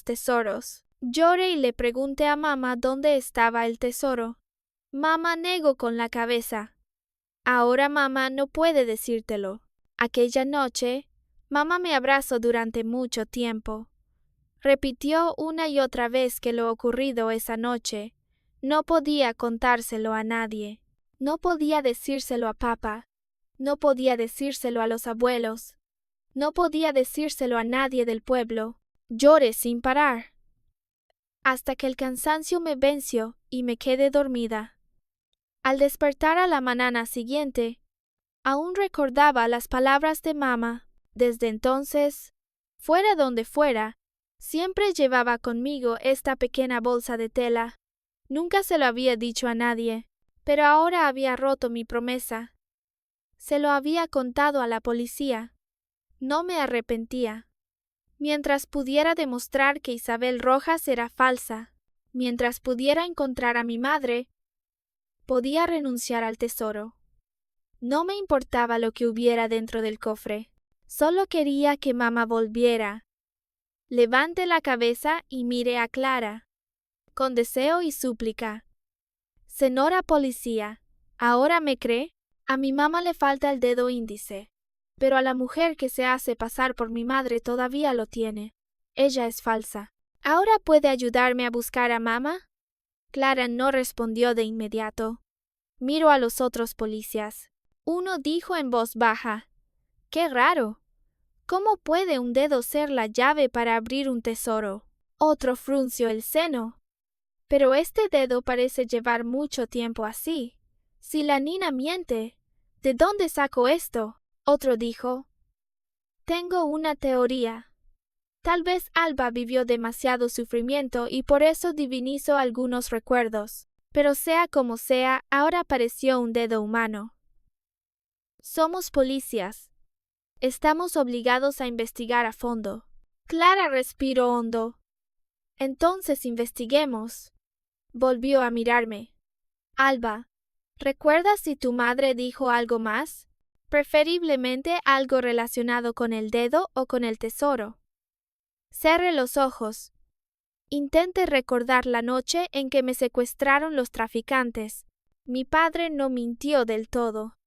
tesoros. Lloré y le pregunté a mamá dónde estaba el tesoro. Mamá negó con la cabeza. Ahora mamá no puede decírtelo. Aquella noche, mamá me abrazó durante mucho tiempo. Repitió una y otra vez que lo ocurrido esa noche. No podía contárselo a nadie. No podía decírselo a papá. No podía decírselo a los abuelos. No podía decírselo a nadie del pueblo. Lloré sin parar, hasta que el cansancio me venció y me quedé dormida. Al despertar a la mañana siguiente, aún recordaba las palabras de mamá. Desde entonces, fuera donde fuera, siempre llevaba conmigo esta pequeña bolsa de tela. Nunca se lo había dicho a nadie, pero ahora había roto mi promesa. Se lo había contado a la policía. No me arrepentía. Mientras pudiera demostrar que Isabel Rojas era falsa, mientras pudiera encontrar a mi madre, podía renunciar al tesoro. No me importaba lo que hubiera dentro del cofre. Solo quería que mamá volviera. Levanté la cabeza y miré a Clara, con deseo y súplica. Señora policía, ¿ahora me cree? A mi mamá le falta el dedo índice, pero a la mujer que se hace pasar por mi madre todavía lo tiene. Ella es falsa. ¿Ahora puede ayudarme a buscar a mamá? Clara no respondió de inmediato. Miró a los otros policías. Uno dijo en voz baja: ¡Qué raro! ¿Cómo puede un dedo ser la llave para abrir un tesoro? Otro frunció el ceño. Pero este dedo parece llevar mucho tiempo así. Si la niña miente, ¿de dónde sacó esto? Otro dijo: tengo una teoría. Tal vez Alba vivió demasiado sufrimiento y por eso divinizó algunos recuerdos. Pero sea como sea, ahora apareció un dedo humano. Somos policías. Estamos obligados a investigar a fondo. Clara respiró hondo. Entonces investiguemos. Volvió a mirarme. Alba, ¿recuerdas si tu madre dijo algo más? Preferiblemente algo relacionado con el dedo o con el tesoro. Cerré los ojos. Intenté recordar la noche en que me secuestraron los traficantes. Mi padre no mintió del todo.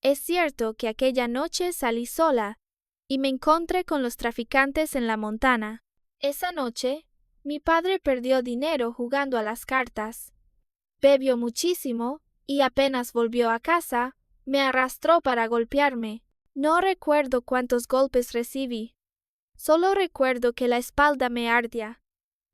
Es cierto que aquella noche salí sola y me encontré con los traficantes en la montana. Esa noche, mi padre perdió dinero jugando a las cartas. Bebió muchísimo y apenas volvió a casa, me arrastró para golpearme. No recuerdo cuántos golpes recibí. Solo recuerdo que la espalda me ardía.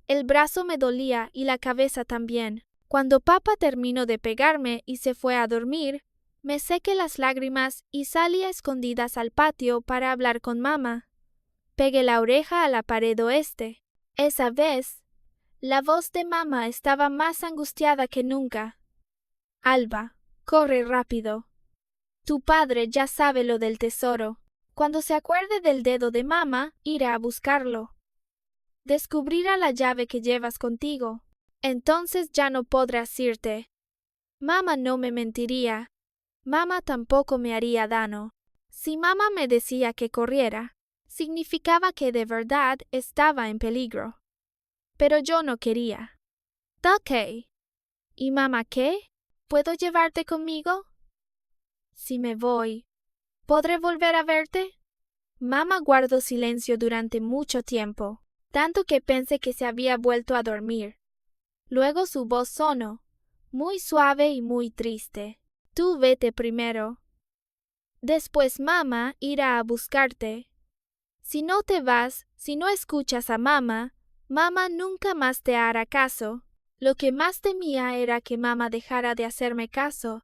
El brazo me dolía y la cabeza también. Cuando papá terminó de pegarme y se fue a dormir, me sequé las lágrimas y salí a escondidas al patio para hablar con mamá. Pegué la oreja a la pared oeste. Esa vez, la voz de mamá estaba más angustiada que nunca. Alba, corre rápido. Tu padre ya sabe lo del tesoro. Cuando se acuerde del dedo de mamá, irá a buscarlo. Descubrirá la llave que llevas contigo. Entonces ya no podrás irte. Mamá no me mentiría. Mamá tampoco me haría daño. Si mamá me decía que corriera, significaba que de verdad estaba en peligro. Pero yo no quería. Ok. ¿Y mamá qué? ¿Puedo llevarte conmigo? Si me voy, ¿podré volver a verte? Mamá guardó silencio durante mucho tiempo, tanto que pensé que se había vuelto a dormir. Luego su voz sonó, muy suave y muy triste. Tú vete primero. Después mamá irá a buscarte. Si no te vas, si no escuchas a mamá, mamá nunca más te hará caso. Lo que más temía era que mamá dejara de hacerme caso.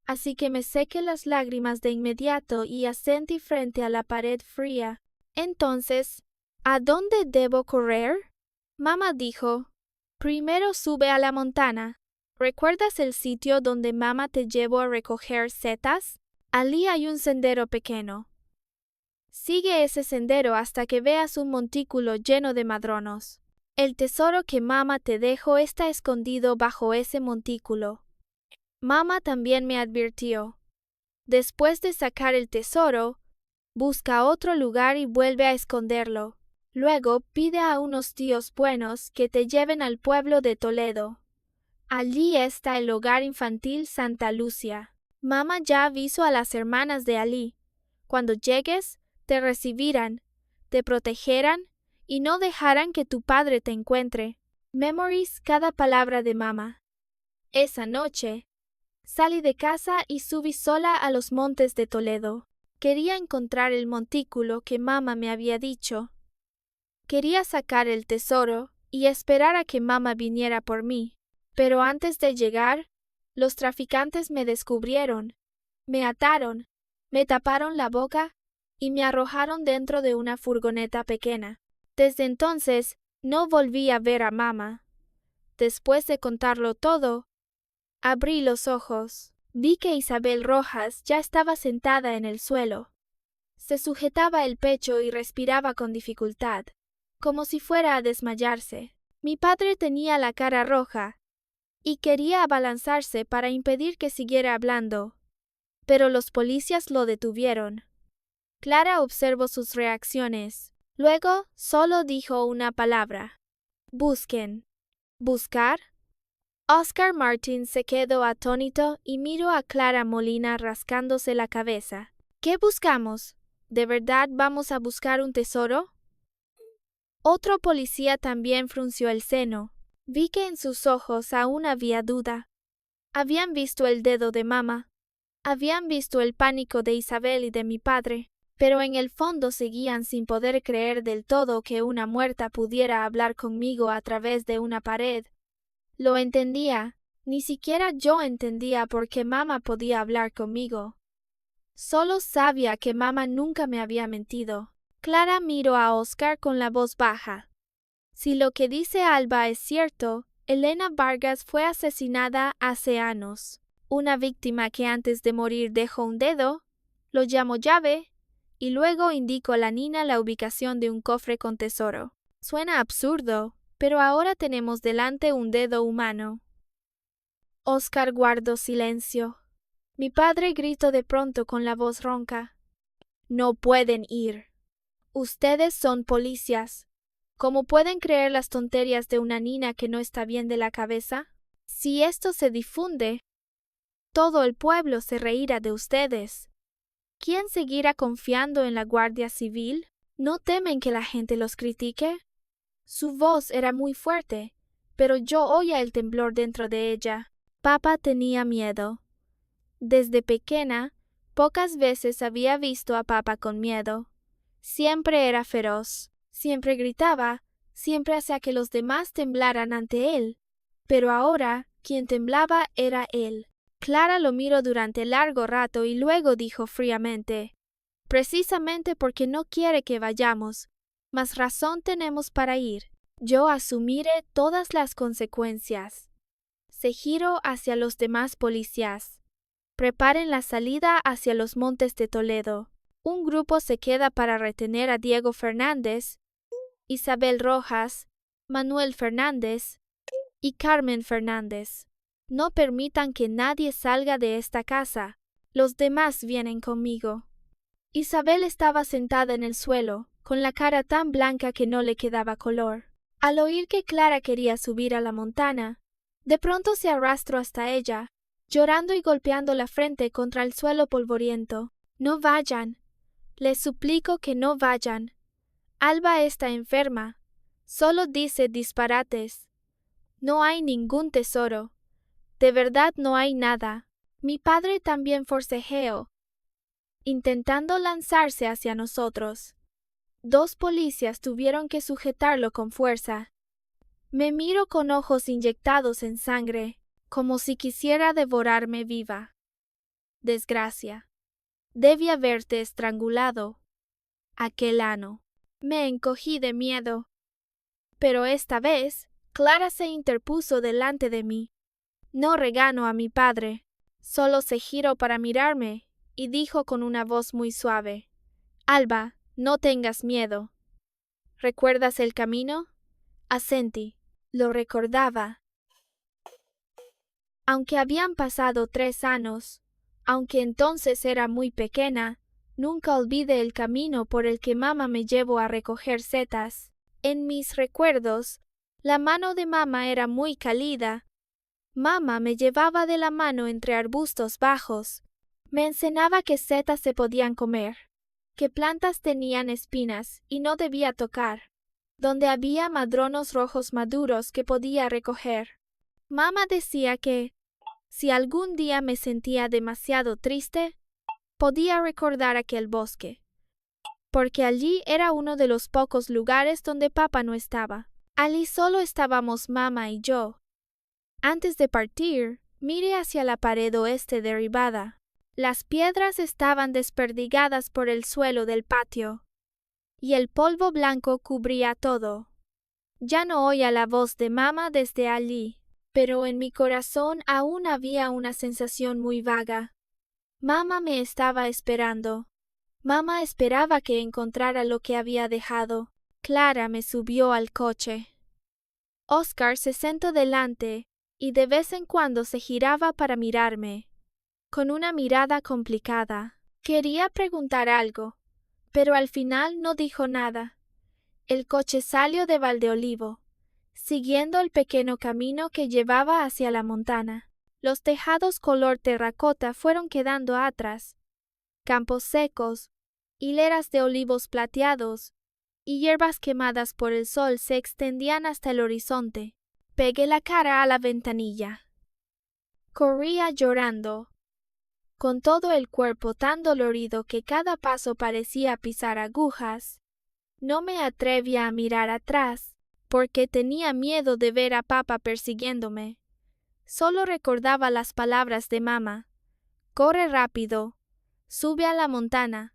Así que me sequé las lágrimas de inmediato y asentí frente a la pared fría. Entonces, ¿a dónde debo correr? Mamá dijo: primero sube a la montana. ¿Recuerdas el sitio donde mamá te llevó a recoger setas? Allí hay un sendero pequeño. Sigue ese sendero hasta que veas un montículo lleno de madronos. El tesoro que mamá te dejó está escondido bajo ese montículo. Mamá también me advirtió. Después de sacar el tesoro, busca otro lugar y vuelve a esconderlo. Luego pide a unos tíos buenos que te lleven al pueblo de Toledo. Allí está el hogar infantil Santa Lucia. Mamá ya avisó a las hermanas de allí. Cuando llegues, te recibirán, te protegerán y no dejarán que tu padre te encuentre. Memories cada palabra de mamá. Esa noche, salí de casa y subí sola a los montes de Toledo. Quería encontrar el montículo que mamá me había dicho. Quería sacar el tesoro y esperar a que mamá viniera por mí. Pero antes de llegar, los traficantes me descubrieron. Me ataron, me taparon la boca y me arrojaron dentro de una furgoneta pequeña. Desde entonces, no volví a ver a mamá. Después de contarlo todo, abrí los ojos. Vi que Isabel Rojas ya estaba sentada en el suelo. Se sujetaba el pecho y respiraba con dificultad, como si fuera a desmayarse. Mi padre tenía la cara roja y quería abalanzarse para impedir que siguiera hablando, pero los policías lo detuvieron. Clara observó sus reacciones. Luego solo dijo una palabra. Busquen. ¿Buscar? Oscar Martin se quedó atónito y miró a Clara Molina rascándose la cabeza. ¿Qué buscamos? ¿De verdad vamos a buscar un tesoro? Otro policía también frunció el ceño. Vi que en sus ojos aún había duda. Habían visto el dedo de mamá. Habían visto el pánico de Isabel y de mi padre, pero en el fondo seguían sin poder creer del todo que una muerta pudiera hablar conmigo a través de una pared. Lo entendía. Ni siquiera yo entendía por qué mamá podía hablar conmigo. Solo sabía que mamá nunca me había mentido. Clara miró a Oscar con la voz baja. Si lo que dice Alba es cierto, Elena Vargas fue asesinada hace años. Una víctima que antes de morir dejó un dedo, lo llamó llave, y luego indicó a la niña la ubicación de un cofre con tesoro. Suena absurdo, pero ahora tenemos delante un dedo humano. Oscar guardó silencio. Mi padre gritó de pronto con la voz ronca. No pueden ir. Ustedes son policías. ¿Cómo pueden creer las tonterías de una niña que no está bien de la cabeza? Si esto se difunde, todo el pueblo se reirá de ustedes. ¿Quién seguirá confiando en la Guardia Civil? ¿No temen que la gente los critique? Su voz era muy fuerte, pero yo oía el temblor dentro de ella. Papá tenía miedo. Desde pequeña, pocas veces había visto a papá con miedo. Siempre era feroz, siempre gritaba, siempre hacía que los demás temblaran ante él. Pero ahora, quien temblaba era él. Clara lo miró durante largo rato y luego dijo fríamente: precisamente porque no quiere que vayamos, más razón tenemos para ir. Yo asumiré todas las consecuencias. Se giró hacia los demás policías. Preparen la salida hacia los montes de Toledo. Un grupo se queda para retener a Diego Fernández, Isabel Rojas, Manuel Fernández y Carmen Fernández. No permitan que nadie salga de esta casa. Los demás vienen conmigo. Isabel estaba sentada en el suelo, con la cara tan blanca que no le quedaba color. Al oír que Clara quería subir a la montana, de pronto se arrastró hasta ella, llorando y golpeando la frente contra el suelo polvoriento. No vayan. Les suplico que no vayan. Alba está enferma. Solo dice disparates. No hay ningún tesoro. De verdad no hay nada. Mi padre también forcejeó, intentando lanzarse hacia nosotros. 2 policías tuvieron que sujetarlo con fuerza. Me miro con ojos inyectados en sangre, como si quisiera devorarme viva. Desgracia. Debí haberte estrangulado. Aquel ano. Me encogí de miedo. Pero esta vez, Clara se interpuso delante de mí. No regaño a mi padre. Solo se giró para mirarme y dijo con una voz muy suave: Alba, no tengas miedo. ¿Recuerdas el camino? Asentí. Lo recordaba. Aunque habían pasado 3 años, aunque entonces era muy pequeña, nunca olvidé el camino por el que mamá me llevó a recoger setas. En mis recuerdos, la mano de mamá era muy cálida. Mamá me llevaba de la mano entre arbustos bajos. Me enseñaba que setas se podían comer, que plantas tenían espinas y no debía tocar, donde había madronos rojos maduros que podía recoger. Mamá decía que, si algún día me sentía demasiado triste, podía recordar aquel bosque, porque allí era uno de los pocos lugares donde papá no estaba. Allí solo estábamos mamá y yo. Antes de partir, miré hacia la pared oeste derribada. Las piedras estaban desperdigadas por el suelo del patio, y el polvo blanco cubría todo. Ya no oía la voz de mamá desde allí, pero en mi corazón aún había una sensación muy vaga. Mamá me estaba esperando. Mamá esperaba que encontrara lo que había dejado. Clara me subió al coche. Oscar se sentó delante y de vez en cuando se giraba para mirarme, con una mirada complicada. Quería preguntar algo, pero al final no dijo nada. El coche salió de Valdeolivo, siguiendo el pequeño camino que llevaba hacia la montana. Los tejados color terracota fueron quedando atrás. Campos secos, hileras de olivos plateados y hierbas quemadas por el sol se extendían hasta el horizonte. Pegué la cara a la ventanilla. Corría llorando, con todo el cuerpo tan dolorido que cada paso parecía pisar agujas. No me atrevía a mirar atrás, porque tenía miedo de ver a papá persiguiéndome. Solo recordaba las palabras de mamá. Corre rápido, sube a la montana,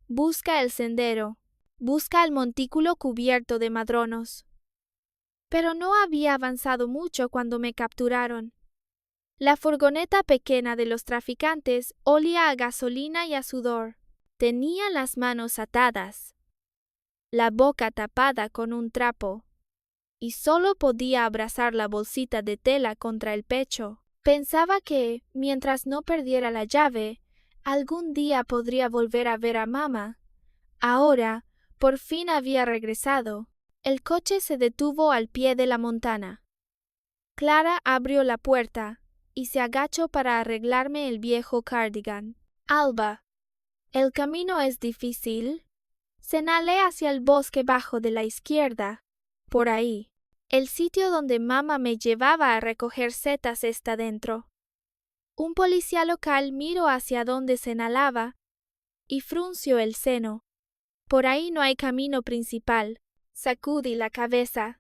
busca el sendero, busca el montículo cubierto de madronos. Pero no había avanzado mucho cuando me capturaron. La furgoneta pequeña de los traficantes olía a gasolina y a sudor. Tenía las manos atadas, la boca tapada con un trapo, y solo podía abrazar la bolsita de tela contra el pecho. Pensaba que, mientras no perdiera la llave, algún día podría volver a ver a mamá. Ahora, por fin había regresado. El coche se detuvo al pie de la montana. Clara abrió la puerta y se agachó para arreglarme el viejo cardigan. Alba, ¿el camino es difícil? Señalé hacia el bosque bajo de la izquierda. Por ahí. El sitio donde mamá me llevaba a recoger setas está dentro. Un policía local miró hacia donde señalaba y frunció el ceño. Por ahí no hay camino principal. Sacudí la cabeza.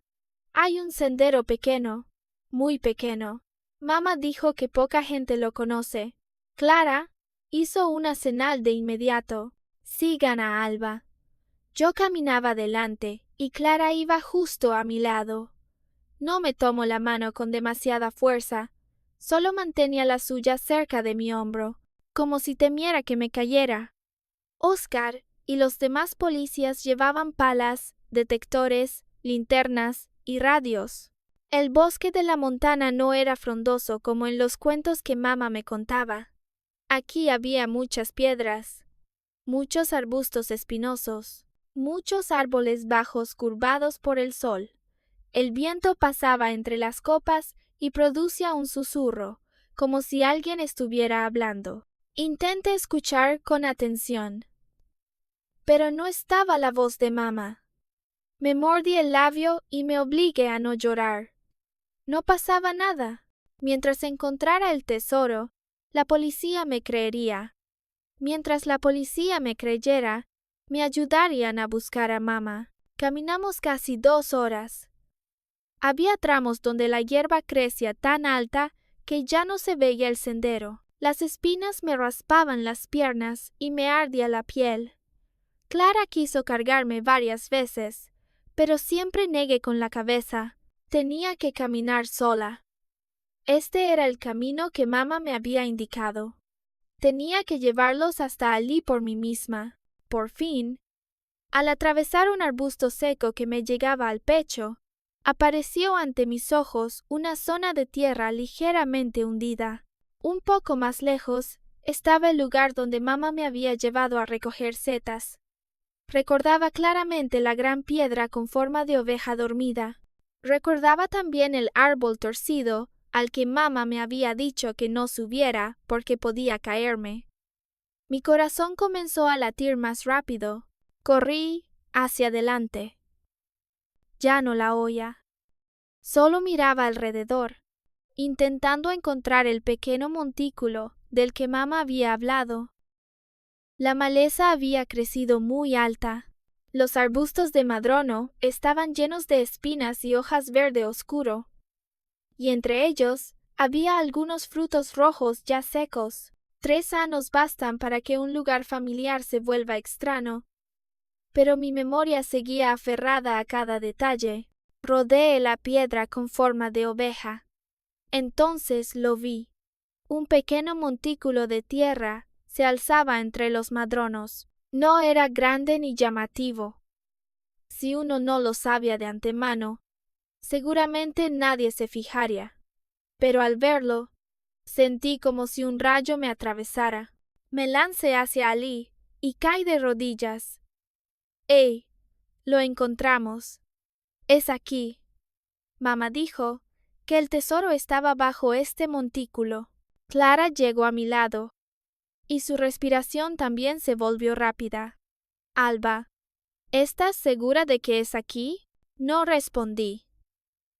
Hay un sendero pequeño, muy pequeño. Mamá dijo que poca gente lo conoce. Clara hizo una señal de inmediato. Sigan a Alba. Yo caminaba delante y Clara iba justo a mi lado. No me tomó la mano con demasiada fuerza, solo mantenía la suya cerca de mi hombro, como si temiera que me cayera. Oscar y los demás policías llevaban palas, detectores, linternas y radios. El bosque de la montana no era frondoso como en los cuentos que mamá me contaba. Aquí había muchas piedras, muchos arbustos espinosos, muchos árboles bajos curvados por el sol. El viento pasaba entre las copas y producía un susurro, como si alguien estuviera hablando. Intenté escuchar con atención, pero no estaba la voz de mamá. Me mordí el labio y me obligué a no llorar. No pasaba nada. Mientras encontrara el tesoro, la policía me creería. Mientras la policía me creyera, me ayudarían a buscar a mamá. Caminamos casi 2 horas. Había tramos donde la hierba crecía tan alta que ya no se veía el sendero. Las espinas me raspaban las piernas y me ardía la piel. Clara quiso cargarme varias veces, pero siempre negué con la cabeza. Tenía que caminar sola. Este era el camino que mamá me había indicado. Tenía que llevarlos hasta allí por mí misma. Por fin, al atravesar un arbusto seco que me llegaba al pecho, apareció ante mis ojos una zona de tierra ligeramente hundida. Un poco más lejos estaba el lugar donde mamá me había llevado a recoger setas. Recordaba claramente la gran piedra con forma de oveja dormida. Recordaba también el árbol torcido al que mamá me había dicho que no subiera porque podía caerme. Mi corazón comenzó a latir más rápido. Corrí hacia adelante. Ya no la oía. Solo miraba alrededor, intentando encontrar el pequeño montículo del que mamá había hablado. La maleza había crecido muy alta. Los arbustos de madrono estaban llenos de espinas y hojas verde oscuro, y entre ellos había algunos frutos rojos ya secos. 3 años bastan para que un lugar familiar se vuelva extraño. Pero mi memoria seguía aferrada a cada detalle. Rodeé la piedra con forma de oveja. Entonces lo vi. Un pequeño montículo de tierra se alzaba entre los madronos. No era grande ni llamativo. Si uno no lo sabía de antemano, seguramente nadie se fijaría. Pero al verlo, sentí como si un rayo me atravesara. Me lancé hacia allí y caí de rodillas. ¡Ey! Lo encontramos. Es aquí. Mamá dijo que el tesoro estaba bajo este montículo. Clara llegó a mi lado, y su respiración también se volvió rápida. Alba, ¿estás segura de que es aquí? No respondí.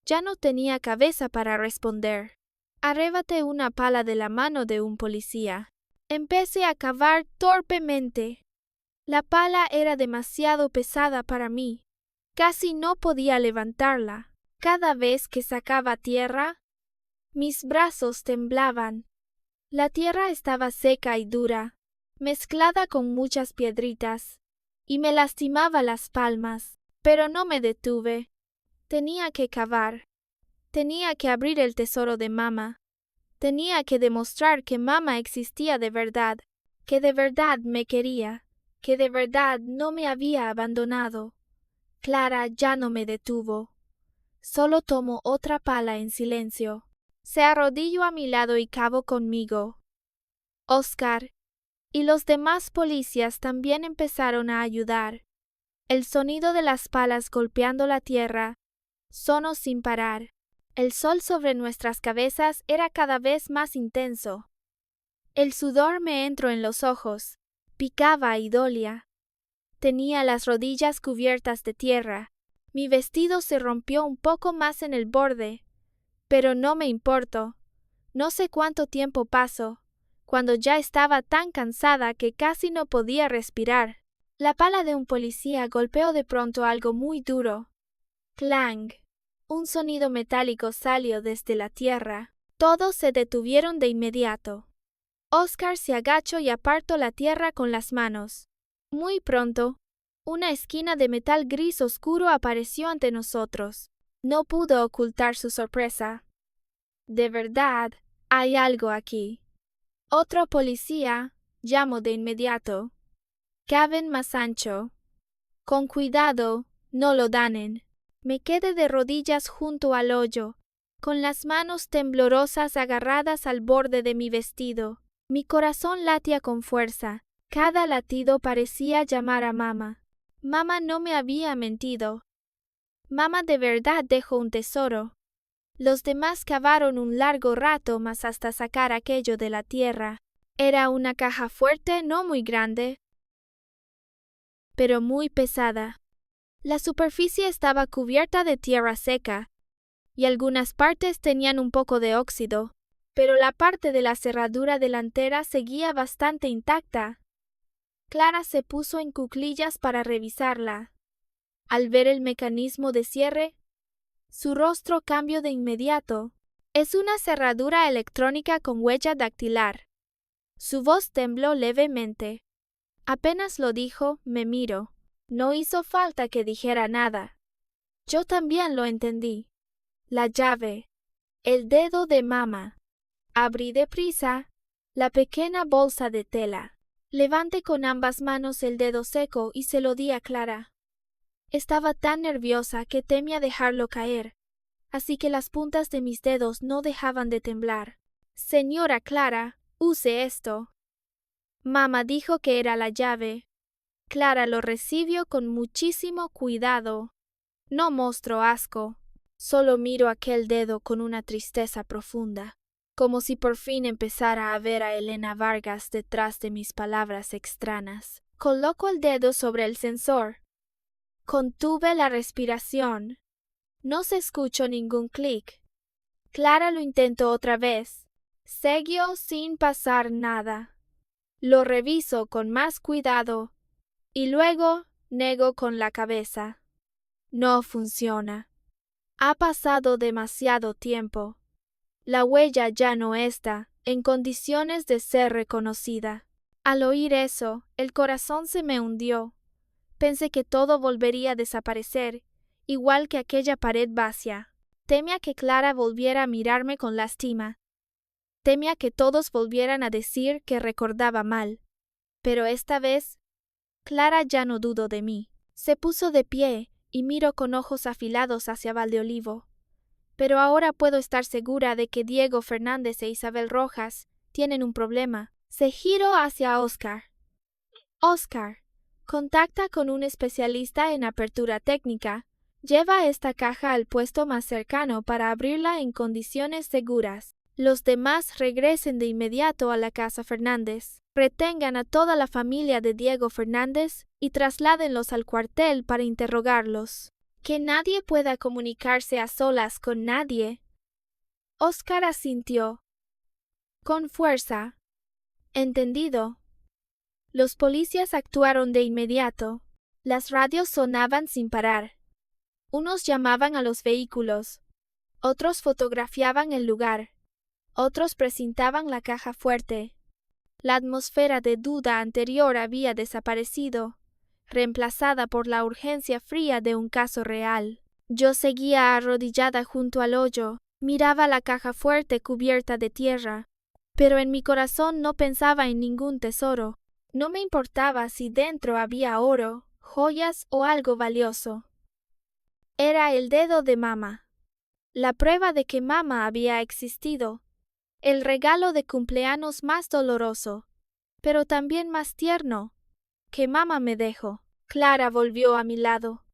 Ya no tenía cabeza para responder. Arrebaté una pala de la mano de un policía. Empecé a cavar torpemente. La pala era demasiado pesada para mí. Casi no podía levantarla. Cada vez que sacaba tierra, mis brazos temblaban. La tierra estaba seca y dura, mezclada con muchas piedritas, y me lastimaba las palmas, pero no me detuve. Tenía que cavar. Tenía que abrir el tesoro de mamá. Tenía que demostrar que mamá existía de verdad, que de verdad me quería, que de verdad no me había abandonado. Clara ya no me detuvo. Solo tomó otra pala en silencio. Se arrodilló a mi lado y cavó conmigo. Oscar y los demás policías también empezaron a ayudar. El sonido de las palas golpeando la tierra sonó sin parar. El sol sobre nuestras cabezas era cada vez más intenso. El sudor me entró en los ojos, picaba y dolía. Tenía las rodillas cubiertas de tierra. Mi vestido se rompió un poco más en el borde, pero no me importó. No sé cuánto tiempo pasó, cuando ya estaba tan cansada que casi no podía respirar. La pala de un policía golpeó de pronto algo muy duro. Clang. Un sonido metálico salió desde la tierra. Todos se detuvieron de inmediato. Oscar se agachó y apartó la tierra con las manos. Muy pronto, una esquina de metal gris oscuro apareció ante nosotros. No pudo ocultar su sorpresa. De verdad, hay algo aquí. Otro policía llamó de inmediato. Caven más ancho. Con cuidado, no lo dañen. Me quedé de rodillas junto al hoyo, con las manos temblorosas agarradas al borde de mi vestido. Mi corazón latía con fuerza. Cada latido parecía llamar a mamá. Mamá no me había mentido. Mamá de verdad dejó un tesoro. Los demás cavaron un largo rato más hasta sacar aquello de la tierra. Era una caja fuerte, no muy grande, pero muy pesada. La superficie estaba cubierta de tierra seca, y algunas partes tenían un poco de óxido, pero la parte de la cerradura delantera seguía bastante intacta. Clara se puso en cuclillas para revisarla. Al ver el mecanismo de cierre, su rostro cambió de inmediato. Es una cerradura electrónica con huella dactilar. Su voz tembló levemente. Apenas lo dijo, me miró. No hizo falta que dijera nada. Yo también lo entendí. La llave. El dedo de mamá. Abrí deprisa la pequeña bolsa de tela. Levanté con ambas manos el dedo seco y se lo di a Clara. Estaba tan nerviosa que temía dejarlo caer, así que las puntas de mis dedos no dejaban de temblar. Señora Clara, use esto. Mamá dijo que era la llave. Clara lo recibió con muchísimo cuidado. No mostró asco, solo miró aquel dedo con una tristeza profunda, como si por fin empezara a ver a Elena Vargas detrás de mis palabras extrañas. Coloco el dedo sobre el sensor. Contuve la respiración. No se escuchó ningún clic. Clara lo intentó otra vez. Siguió sin pasar nada. Lo reviso con más cuidado y luego nego con la cabeza. No funciona. Ha pasado demasiado tiempo. La huella ya no está en condiciones de ser reconocida. Al oír eso, el corazón se me hundió. Pensé que todo volvería a desaparecer, igual que aquella pared vacía. Temía que Clara volviera a mirarme con lástima. Temía que todos volvieran a decir que recordaba mal. Pero esta vez, Clara ya no dudó de mí. Se puso de pie y miró con ojos afilados hacia Valdeolivo. Pero ahora puedo estar segura de que Diego Fernández e Isabel Rojas tienen un problema. Se giró hacia Oscar. Oscar, contacta con un especialista en apertura técnica. Lleva esta caja al puesto más cercano para abrirla en condiciones seguras. Los demás regresen de inmediato a la casa Fernández. Retengan a toda la familia de Diego Fernández y trasládenlos al cuartel para interrogarlos. Que nadie pueda comunicarse a solas con nadie. Oscar asintió. Con fuerza. Entendido. Los policías actuaron de inmediato. Las radios sonaban sin parar. Unos llamaban a los vehículos. Otros fotografiaban el lugar. Otros presentaban la caja fuerte. La atmósfera de duda anterior había desaparecido, reemplazada por la urgencia fría de un caso real. Yo seguía arrodillada junto al hoyo, miraba la caja fuerte cubierta de tierra, pero en mi corazón no pensaba en ningún tesoro. No me importaba si dentro había oro, joyas o algo valioso. Era el dedo de mamá, la prueba de que mamá había existido. El regalo de cumpleaños más doloroso, pero también más tierno, que mamá me dejó. Clara volvió a mi lado.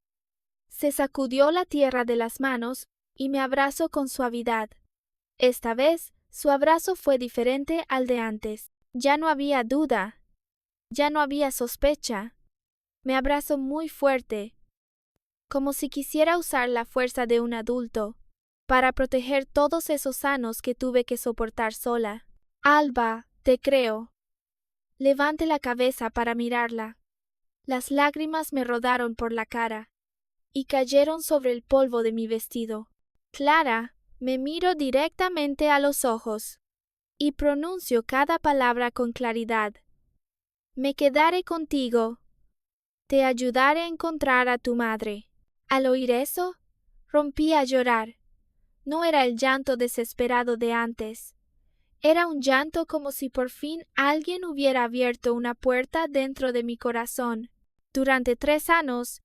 Se sacudió la tierra de las manos y me abrazó con suavidad. Esta vez, su abrazo fue diferente al de antes. Ya no había duda. Ya no había sospecha. Me abrazó muy fuerte, como si quisiera usar la fuerza de un adulto para proteger todos esos años que tuve que soportar sola. Alba, te creo. Levanté la cabeza para mirarla. Las lágrimas me rodaron por la cara y cayeron sobre el polvo de mi vestido. Clara, me miro directamente a los ojos y pronuncio cada palabra con claridad. Me quedaré contigo. Te ayudaré a encontrar a tu madre. Al oír eso, rompí a llorar. No era el llanto desesperado de antes. Era un llanto como si por fin alguien hubiera abierto una puerta dentro de mi corazón. Durante 3 años,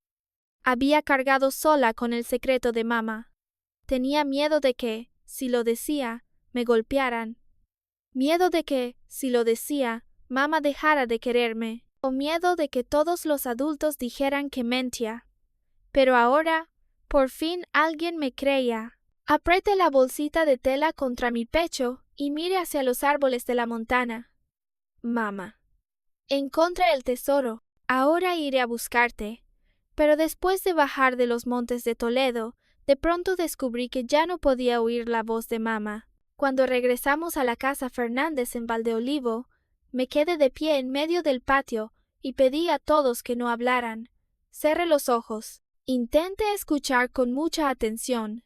había cargado sola con el secreto de mamá. Tenía miedo de que, si lo decía, me golpearan. Miedo de que, si lo decía, mamá dejara de quererme. O miedo de que todos los adultos dijeran que mentía. Pero ahora, por fin alguien me creía. Apreté la bolsita de tela contra mi pecho y miré hacia los árboles de la montana. Mamá. Encontré el tesoro. Ahora iré a buscarte. Pero después de bajar de los montes de Toledo, de pronto descubrí que ya no podía oír la voz de mamá. Cuando regresamos a la casa Fernández en Valdeolivo, me quedé de pie en medio del patio y pedí a todos que no hablaran. Cerré los ojos. Intenté escuchar con mucha atención.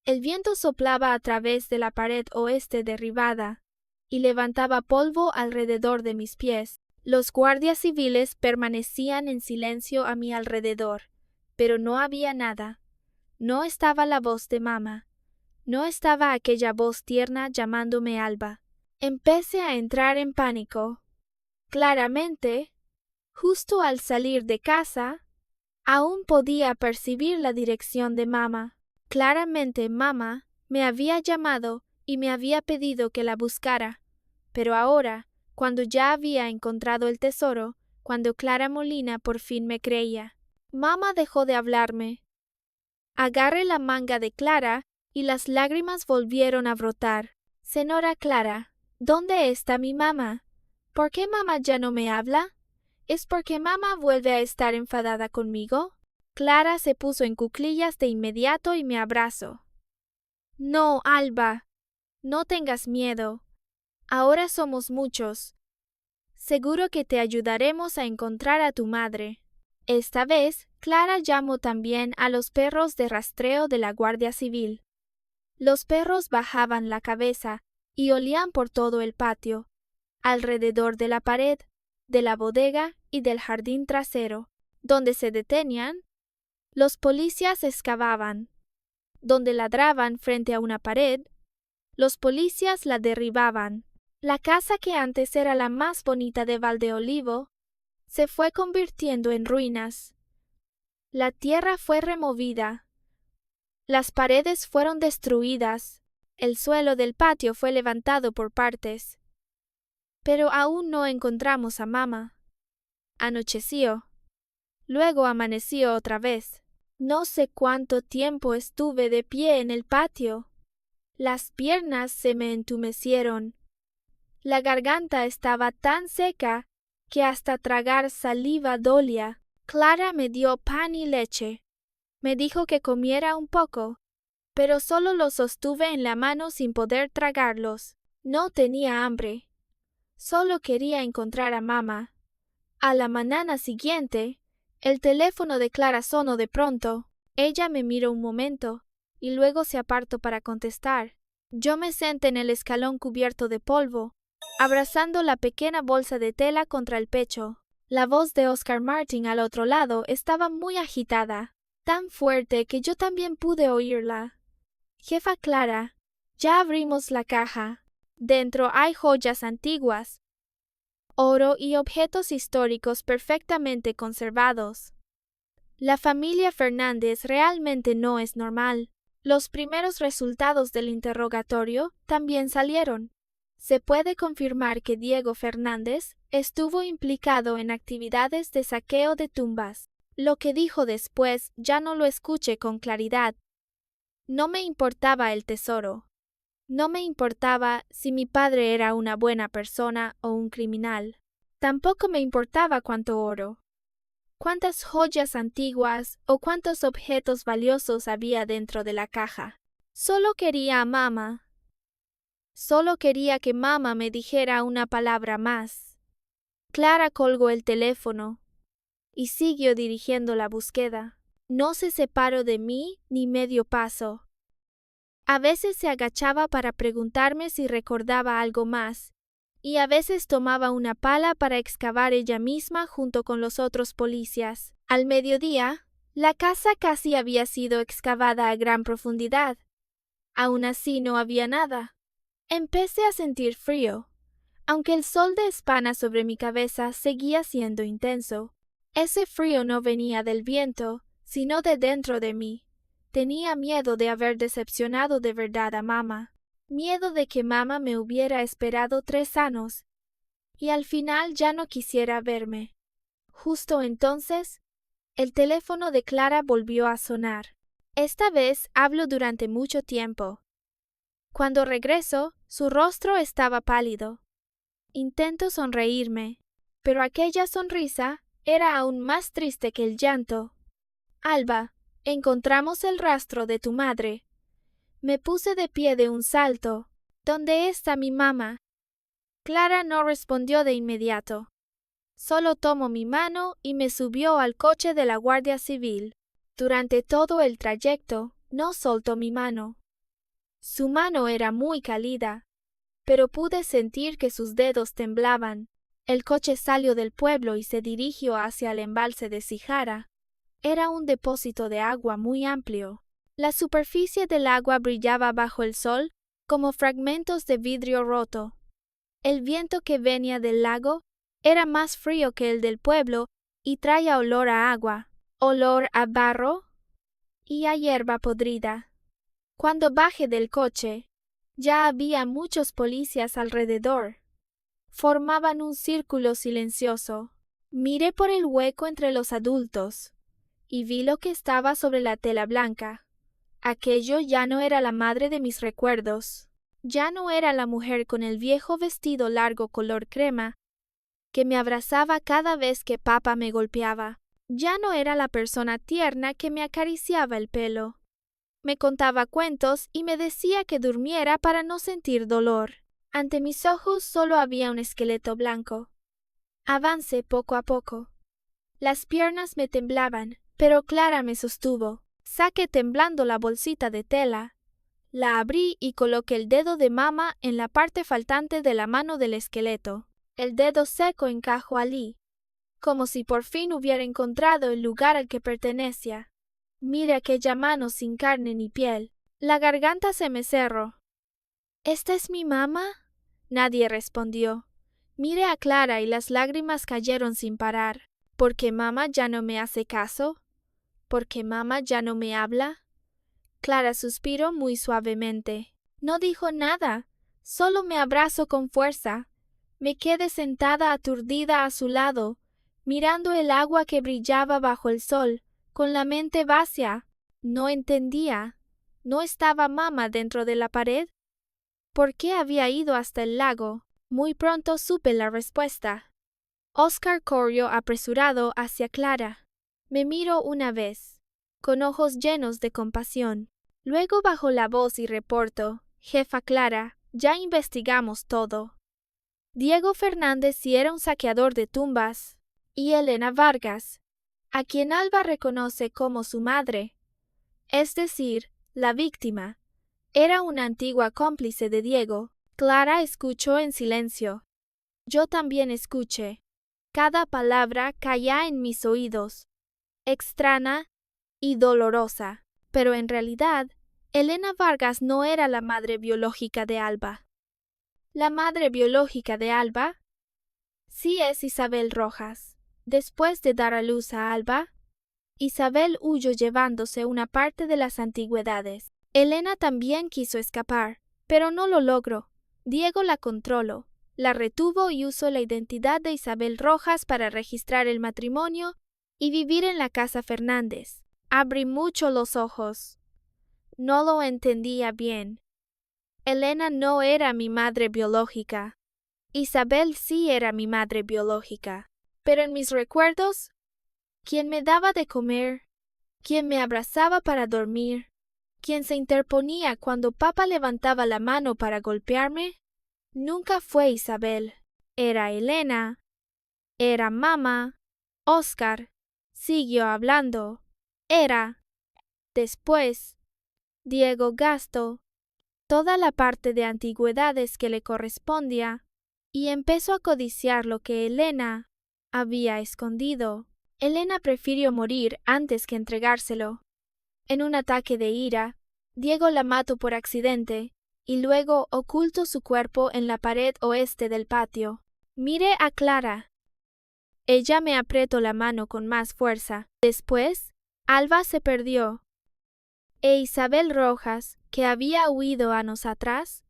El viento soplaba a través de la pared oeste derribada y levantaba polvo alrededor de mis pies. Los guardias civiles permanecían en silencio a mi alrededor, pero no había nada. No estaba la voz de mamá. No estaba aquella voz tierna llamándome Alba. Empecé a entrar en pánico. Claramente, justo al salir de casa, aún podía percibir la dirección de mamá. Claramente mamá me había llamado y me había pedido que la buscara. Pero ahora, cuando ya había encontrado el tesoro, cuando Clara Molina por fin me creía, mamá dejó de hablarme. Agarré la manga de Clara y las lágrimas volvieron a brotar. Señora Clara, ¿dónde está mi mamá? ¿Por qué mamá ya no me habla? ¿Es porque mamá vuelve a estar enfadada conmigo? Clara se puso en cuclillas de inmediato y me abrazó. No, Alba, no tengas miedo. Ahora somos muchos. Seguro que te ayudaremos a encontrar a tu madre. Esta vez, Clara llamó también a los perros de rastreo de la Guardia Civil. Los perros bajaban la cabeza y olían por todo el patio, alrededor de la pared, de la bodega y del jardín trasero. Donde se detenían, los policías excavaban. Donde ladraban frente a una pared, los policías la derribaban. La casa que antes era la más bonita de Valdeolivo se fue convirtiendo en ruinas. La tierra fue removida. Las paredes fueron destruidas. El suelo del patio fue levantado por partes. Pero aún no encontramos a mamá. Anocheció. Luego amaneció otra vez. No sé cuánto tiempo estuve de pie en el patio. Las piernas se me entumecieron. La garganta estaba tan seca que hasta tragar saliva dolía. Clara me dio pan y leche. Me dijo que comiera un poco, pero solo los sostuve en la mano sin poder tragarlos. No tenía hambre. Solo quería encontrar a mamá. A la mañana siguiente, el teléfono de Clara sonó de pronto. Ella me miró un momento y luego se apartó para contestar. Yo me senté en el escalón cubierto de polvo, abrazando la pequeña bolsa de tela contra el pecho. La voz de Oscar Martin al otro lado estaba muy agitada, tan fuerte que yo también pude oírla. Jefa Clara, ya abrimos la caja. Dentro hay joyas antiguas, oro y objetos históricos perfectamente conservados. La familia Fernández realmente no es normal. Los primeros resultados del interrogatorio también salieron. Se puede confirmar que Diego Fernández estuvo implicado en actividades de saqueo de tumbas. Lo que dijo después ya no lo escuché con claridad. No me importaba el tesoro. No me importaba si mi padre era una buena persona o un criminal. Tampoco me importaba cuánto oro, cuántas joyas antiguas o cuántos objetos valiosos había dentro de la caja. Solo quería a mamá. Solo quería que mamá me dijera una palabra más. Clara colgó el teléfono y siguió dirigiendo la búsqueda. No se separó de mí ni medio paso. A veces se agachaba para preguntarme si recordaba algo más, y a veces tomaba una pala para excavar ella misma junto con los otros policías. Al mediodía, la casa casi había sido excavada a gran profundidad. Aún así no había nada. Empecé a sentir frío, aunque el sol de espana sobre mi cabeza seguía siendo intenso. Ese frío no venía del viento, sino de dentro de mí. Tenía miedo de haber decepcionado de verdad a mamá. Miedo de que mamá me hubiera esperado 3 años y al final ya no quisiera verme. Justo entonces, el teléfono de Clara volvió a sonar. Esta vez habló durante mucho tiempo. Cuando regresó, su rostro estaba pálido. Intento sonreírme, pero aquella sonrisa era aún más triste que el llanto. Alba, encontramos el rastro de tu madre. Me puse de pie de un salto. ¿Dónde está mi mamá? Clara no respondió de inmediato. Solo tomó mi mano y me subió al coche de la Guardia Civil. Durante todo el trayecto, no soltó mi mano. Su mano era muy cálida, pero pude sentir que sus dedos temblaban. El coche salió del pueblo y se dirigió hacia el embalse de Cijara. Era un depósito de agua muy amplio. La superficie del agua brillaba bajo el sol como fragmentos de vidrio roto. El viento que venía del lago era más frío que el del pueblo y traía olor a agua, olor a barro y a hierba podrida. Cuando bajé del coche, ya había muchos policías alrededor. Formaban un círculo silencioso. Miré por el hueco entre los adultos y vi lo que estaba sobre la tela blanca. Aquello ya no era la madre de mis recuerdos. Ya no era la mujer con el viejo vestido largo color crema que me abrazaba cada vez que papá me golpeaba. Ya no era la persona tierna que me acariciaba el pelo. Me contaba cuentos y me decía que durmiera para no sentir dolor. Ante mis ojos solo había un esqueleto blanco. Avancé poco a poco. Las piernas me temblaban, pero Clara me sostuvo. Saqué temblando la bolsita de tela. La abrí y coloqué el dedo de mamá en la parte faltante de la mano del esqueleto. El dedo seco encajó allí, como si por fin hubiera encontrado el lugar al que pertenecía. Mire aquella mano sin carne ni piel. La garganta se me cerró. ¿Esta es mi mamá? Nadie respondió. Miré a Clara y las lágrimas cayeron sin parar. ¿Por qué mamá ya no me hace caso? ¿Por qué mamá ya no me habla? Clara suspiró muy suavemente. No dijo nada, solo me abrazó con fuerza. Me quedé sentada aturdida a su lado, mirando el agua que brillaba bajo el sol, con la mente vacía. No entendía. ¿No estaba mamá dentro de la pared? ¿Por qué había ido hasta el lago? Muy pronto supe la respuesta. Oscar corrió apresurado hacia Clara. Me miró una vez, con ojos llenos de compasión. Luego bajó la voz y reportó: Jefa Clara, ya investigamos todo. Diego Fernández sí era un saqueador de tumbas, y Elena Vargas, a quien Alba reconoce como su madre, es decir, la víctima, era una antigua cómplice de Diego. Clara escuchó en silencio. Yo también escuché. Cada palabra caía en mis oídos, extraña y dolorosa, pero en realidad, Elena Vargas no era la madre biológica de Alba. La madre biológica de Alba sí es Isabel Rojas. Después de dar a luz a Alba, Isabel huyó llevándose una parte de las antigüedades. Elena también quiso escapar, pero no lo logró. Diego la controló, la retuvo y usó la identidad de Isabel Rojas para registrar el matrimonio y vivir en la casa Fernández. Abrí mucho los ojos. No lo entendía bien. Elena no era mi madre biológica. Isabel sí era mi madre biológica. Pero en mis recuerdos, quien me daba de comer, quien me abrazaba para dormir, quien se interponía cuando papá levantaba la mano para golpearme, nunca fue Isabel. Era Elena. Era mamá. Oscar siguió hablando. Era, después, Diego gastó toda la parte de antigüedades que le correspondía y empezó a codiciar lo que Elena había escondido. Elena prefirió morir antes que entregárselo. En un ataque de ira, Diego la mató por accidente y luego ocultó su cuerpo en la pared oeste del patio. Miré a Clara. Ella me apretó la mano con más fuerza. Después, Alba se perdió. E Isabel Rojas, que había huido años atrás,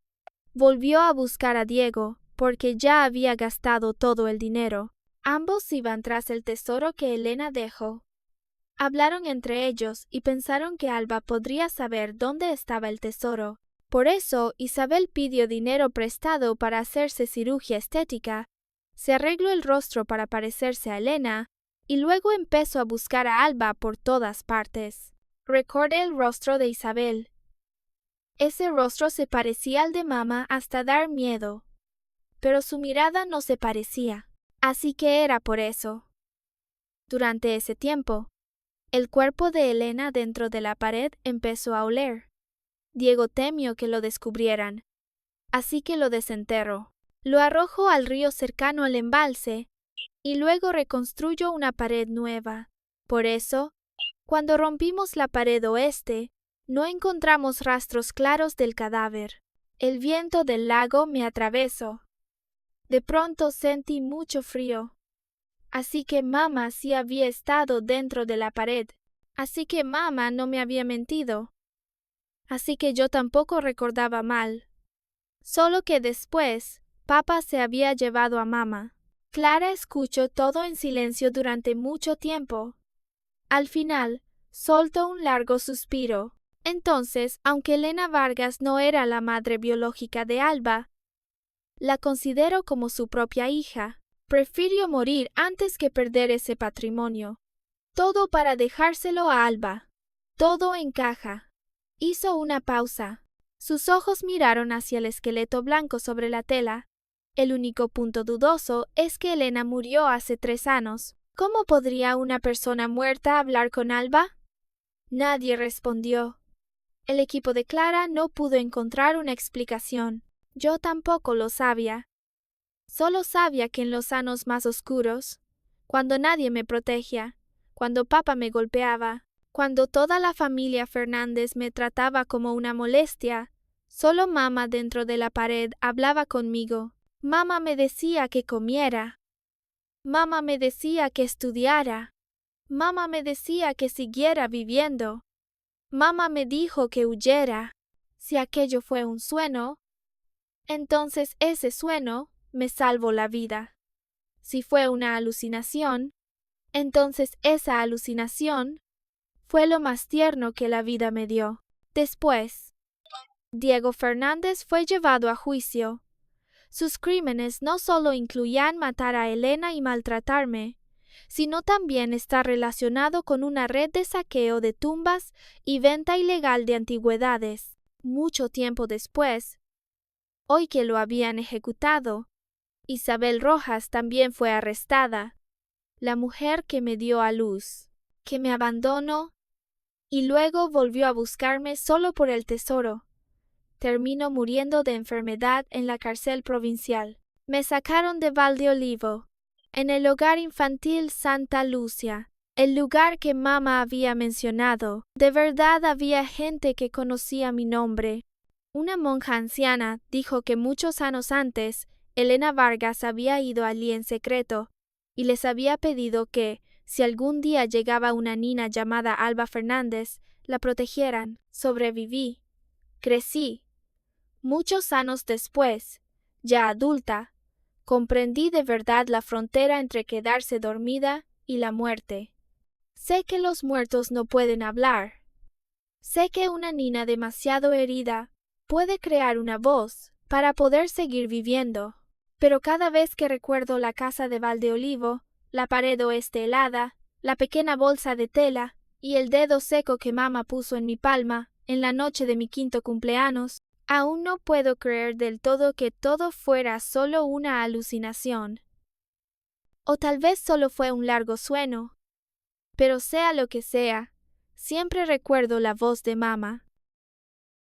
volvió a buscar a Diego porque ya había gastado todo el dinero. Ambos iban tras el tesoro que Elena dejó. Hablaron entre ellos y pensaron que Alba podría saber dónde estaba el tesoro. Por eso Isabel pidió dinero prestado para hacerse cirugía estética, se arregló el rostro para parecerse a Elena y luego empezó a buscar a Alba por todas partes. Recordé el rostro de Isabel. Ese rostro se parecía al de mamá hasta dar miedo, pero su mirada no se parecía, así que era por eso. Durante ese tiempo, el cuerpo de Elena dentro de la pared empezó a oler. Diego temió que lo descubrieran, así que lo desenterró. Lo arrojó al río cercano al embalse y luego reconstruyó una pared nueva. Por eso, cuando rompimos la pared oeste, No encontramos rastros claros del cadáver. El viento del lago me atravesó. De pronto sentí mucho frío. Así que mamá sí había estado dentro de la pared. Así que mamá no me había mentido. Así que yo tampoco recordaba mal. Solo que después, papá se había llevado a mamá. Clara escuchó todo en silencio durante mucho tiempo. Al final, soltó un largo suspiro. Entonces, aunque Elena Vargas no era la madre biológica de Alba, la consideró como su propia hija. Prefirió morir antes que perder ese patrimonio. Todo para dejárselo a Alba. Todo encaja. Hizo una pausa. Sus ojos miraron hacia el esqueleto blanco sobre la tela. El único punto dudoso es que Elena murió hace 3 años. ¿Cómo podría una persona muerta hablar con Alba? Nadie respondió. El equipo de Clara no pudo encontrar una explicación. Yo tampoco lo sabía. Solo sabía que en los años más oscuros, cuando nadie me protegía, cuando papá me golpeaba, cuando toda la familia Fernández me trataba como una molestia, solo mamá dentro de la pared hablaba conmigo. Mamá me decía que comiera. Mamá me decía que estudiara. Mamá me decía que siguiera viviendo. Mamá me dijo que huyera. Si aquello fue un sueño, entonces ese sueño me salvó la vida. Si fue una alucinación, entonces esa alucinación fue lo más tierno que la vida me dio. Después, Diego Fernández fue llevado a juicio. Sus crímenes no solo incluían matar a Elena y maltratarme, sino también está relacionado con una red de saqueo de tumbas y venta ilegal de antigüedades. Mucho tiempo después, hoy que lo habían ejecutado, Isabel Rojas también fue arrestada, la mujer que me dio a luz, que me abandonó y luego volvió a buscarme solo por el tesoro. Terminó muriendo de enfermedad en la cárcel provincial. Me sacaron de Valdeolivo, en el hogar infantil Santa Lucia, el lugar que mamá había mencionado. De verdad había gente que conocía mi nombre. Una monja anciana dijo que muchos años antes, Elena Vargas había ido allí en secreto y les había pedido que, si algún día llegaba una niña llamada Alba Fernández, la protegieran. Sobreviví. Crecí. Muchos años después, ya adulta, comprendí de verdad la frontera entre quedarse dormida y la muerte. Sé que los muertos no pueden hablar. Sé que una niña demasiado herida puede crear una voz para poder seguir viviendo. Pero cada vez que recuerdo la casa de Valdeolivo, la pared oeste helada, la pequeña bolsa de tela y el dedo seco que mamá puso en mi palma en la noche de mi 5º cumpleaños, aún no puedo creer del todo que todo fuera solo una alucinación. O tal vez solo fue un largo sueño. Pero sea lo que sea, siempre recuerdo la voz de mamá.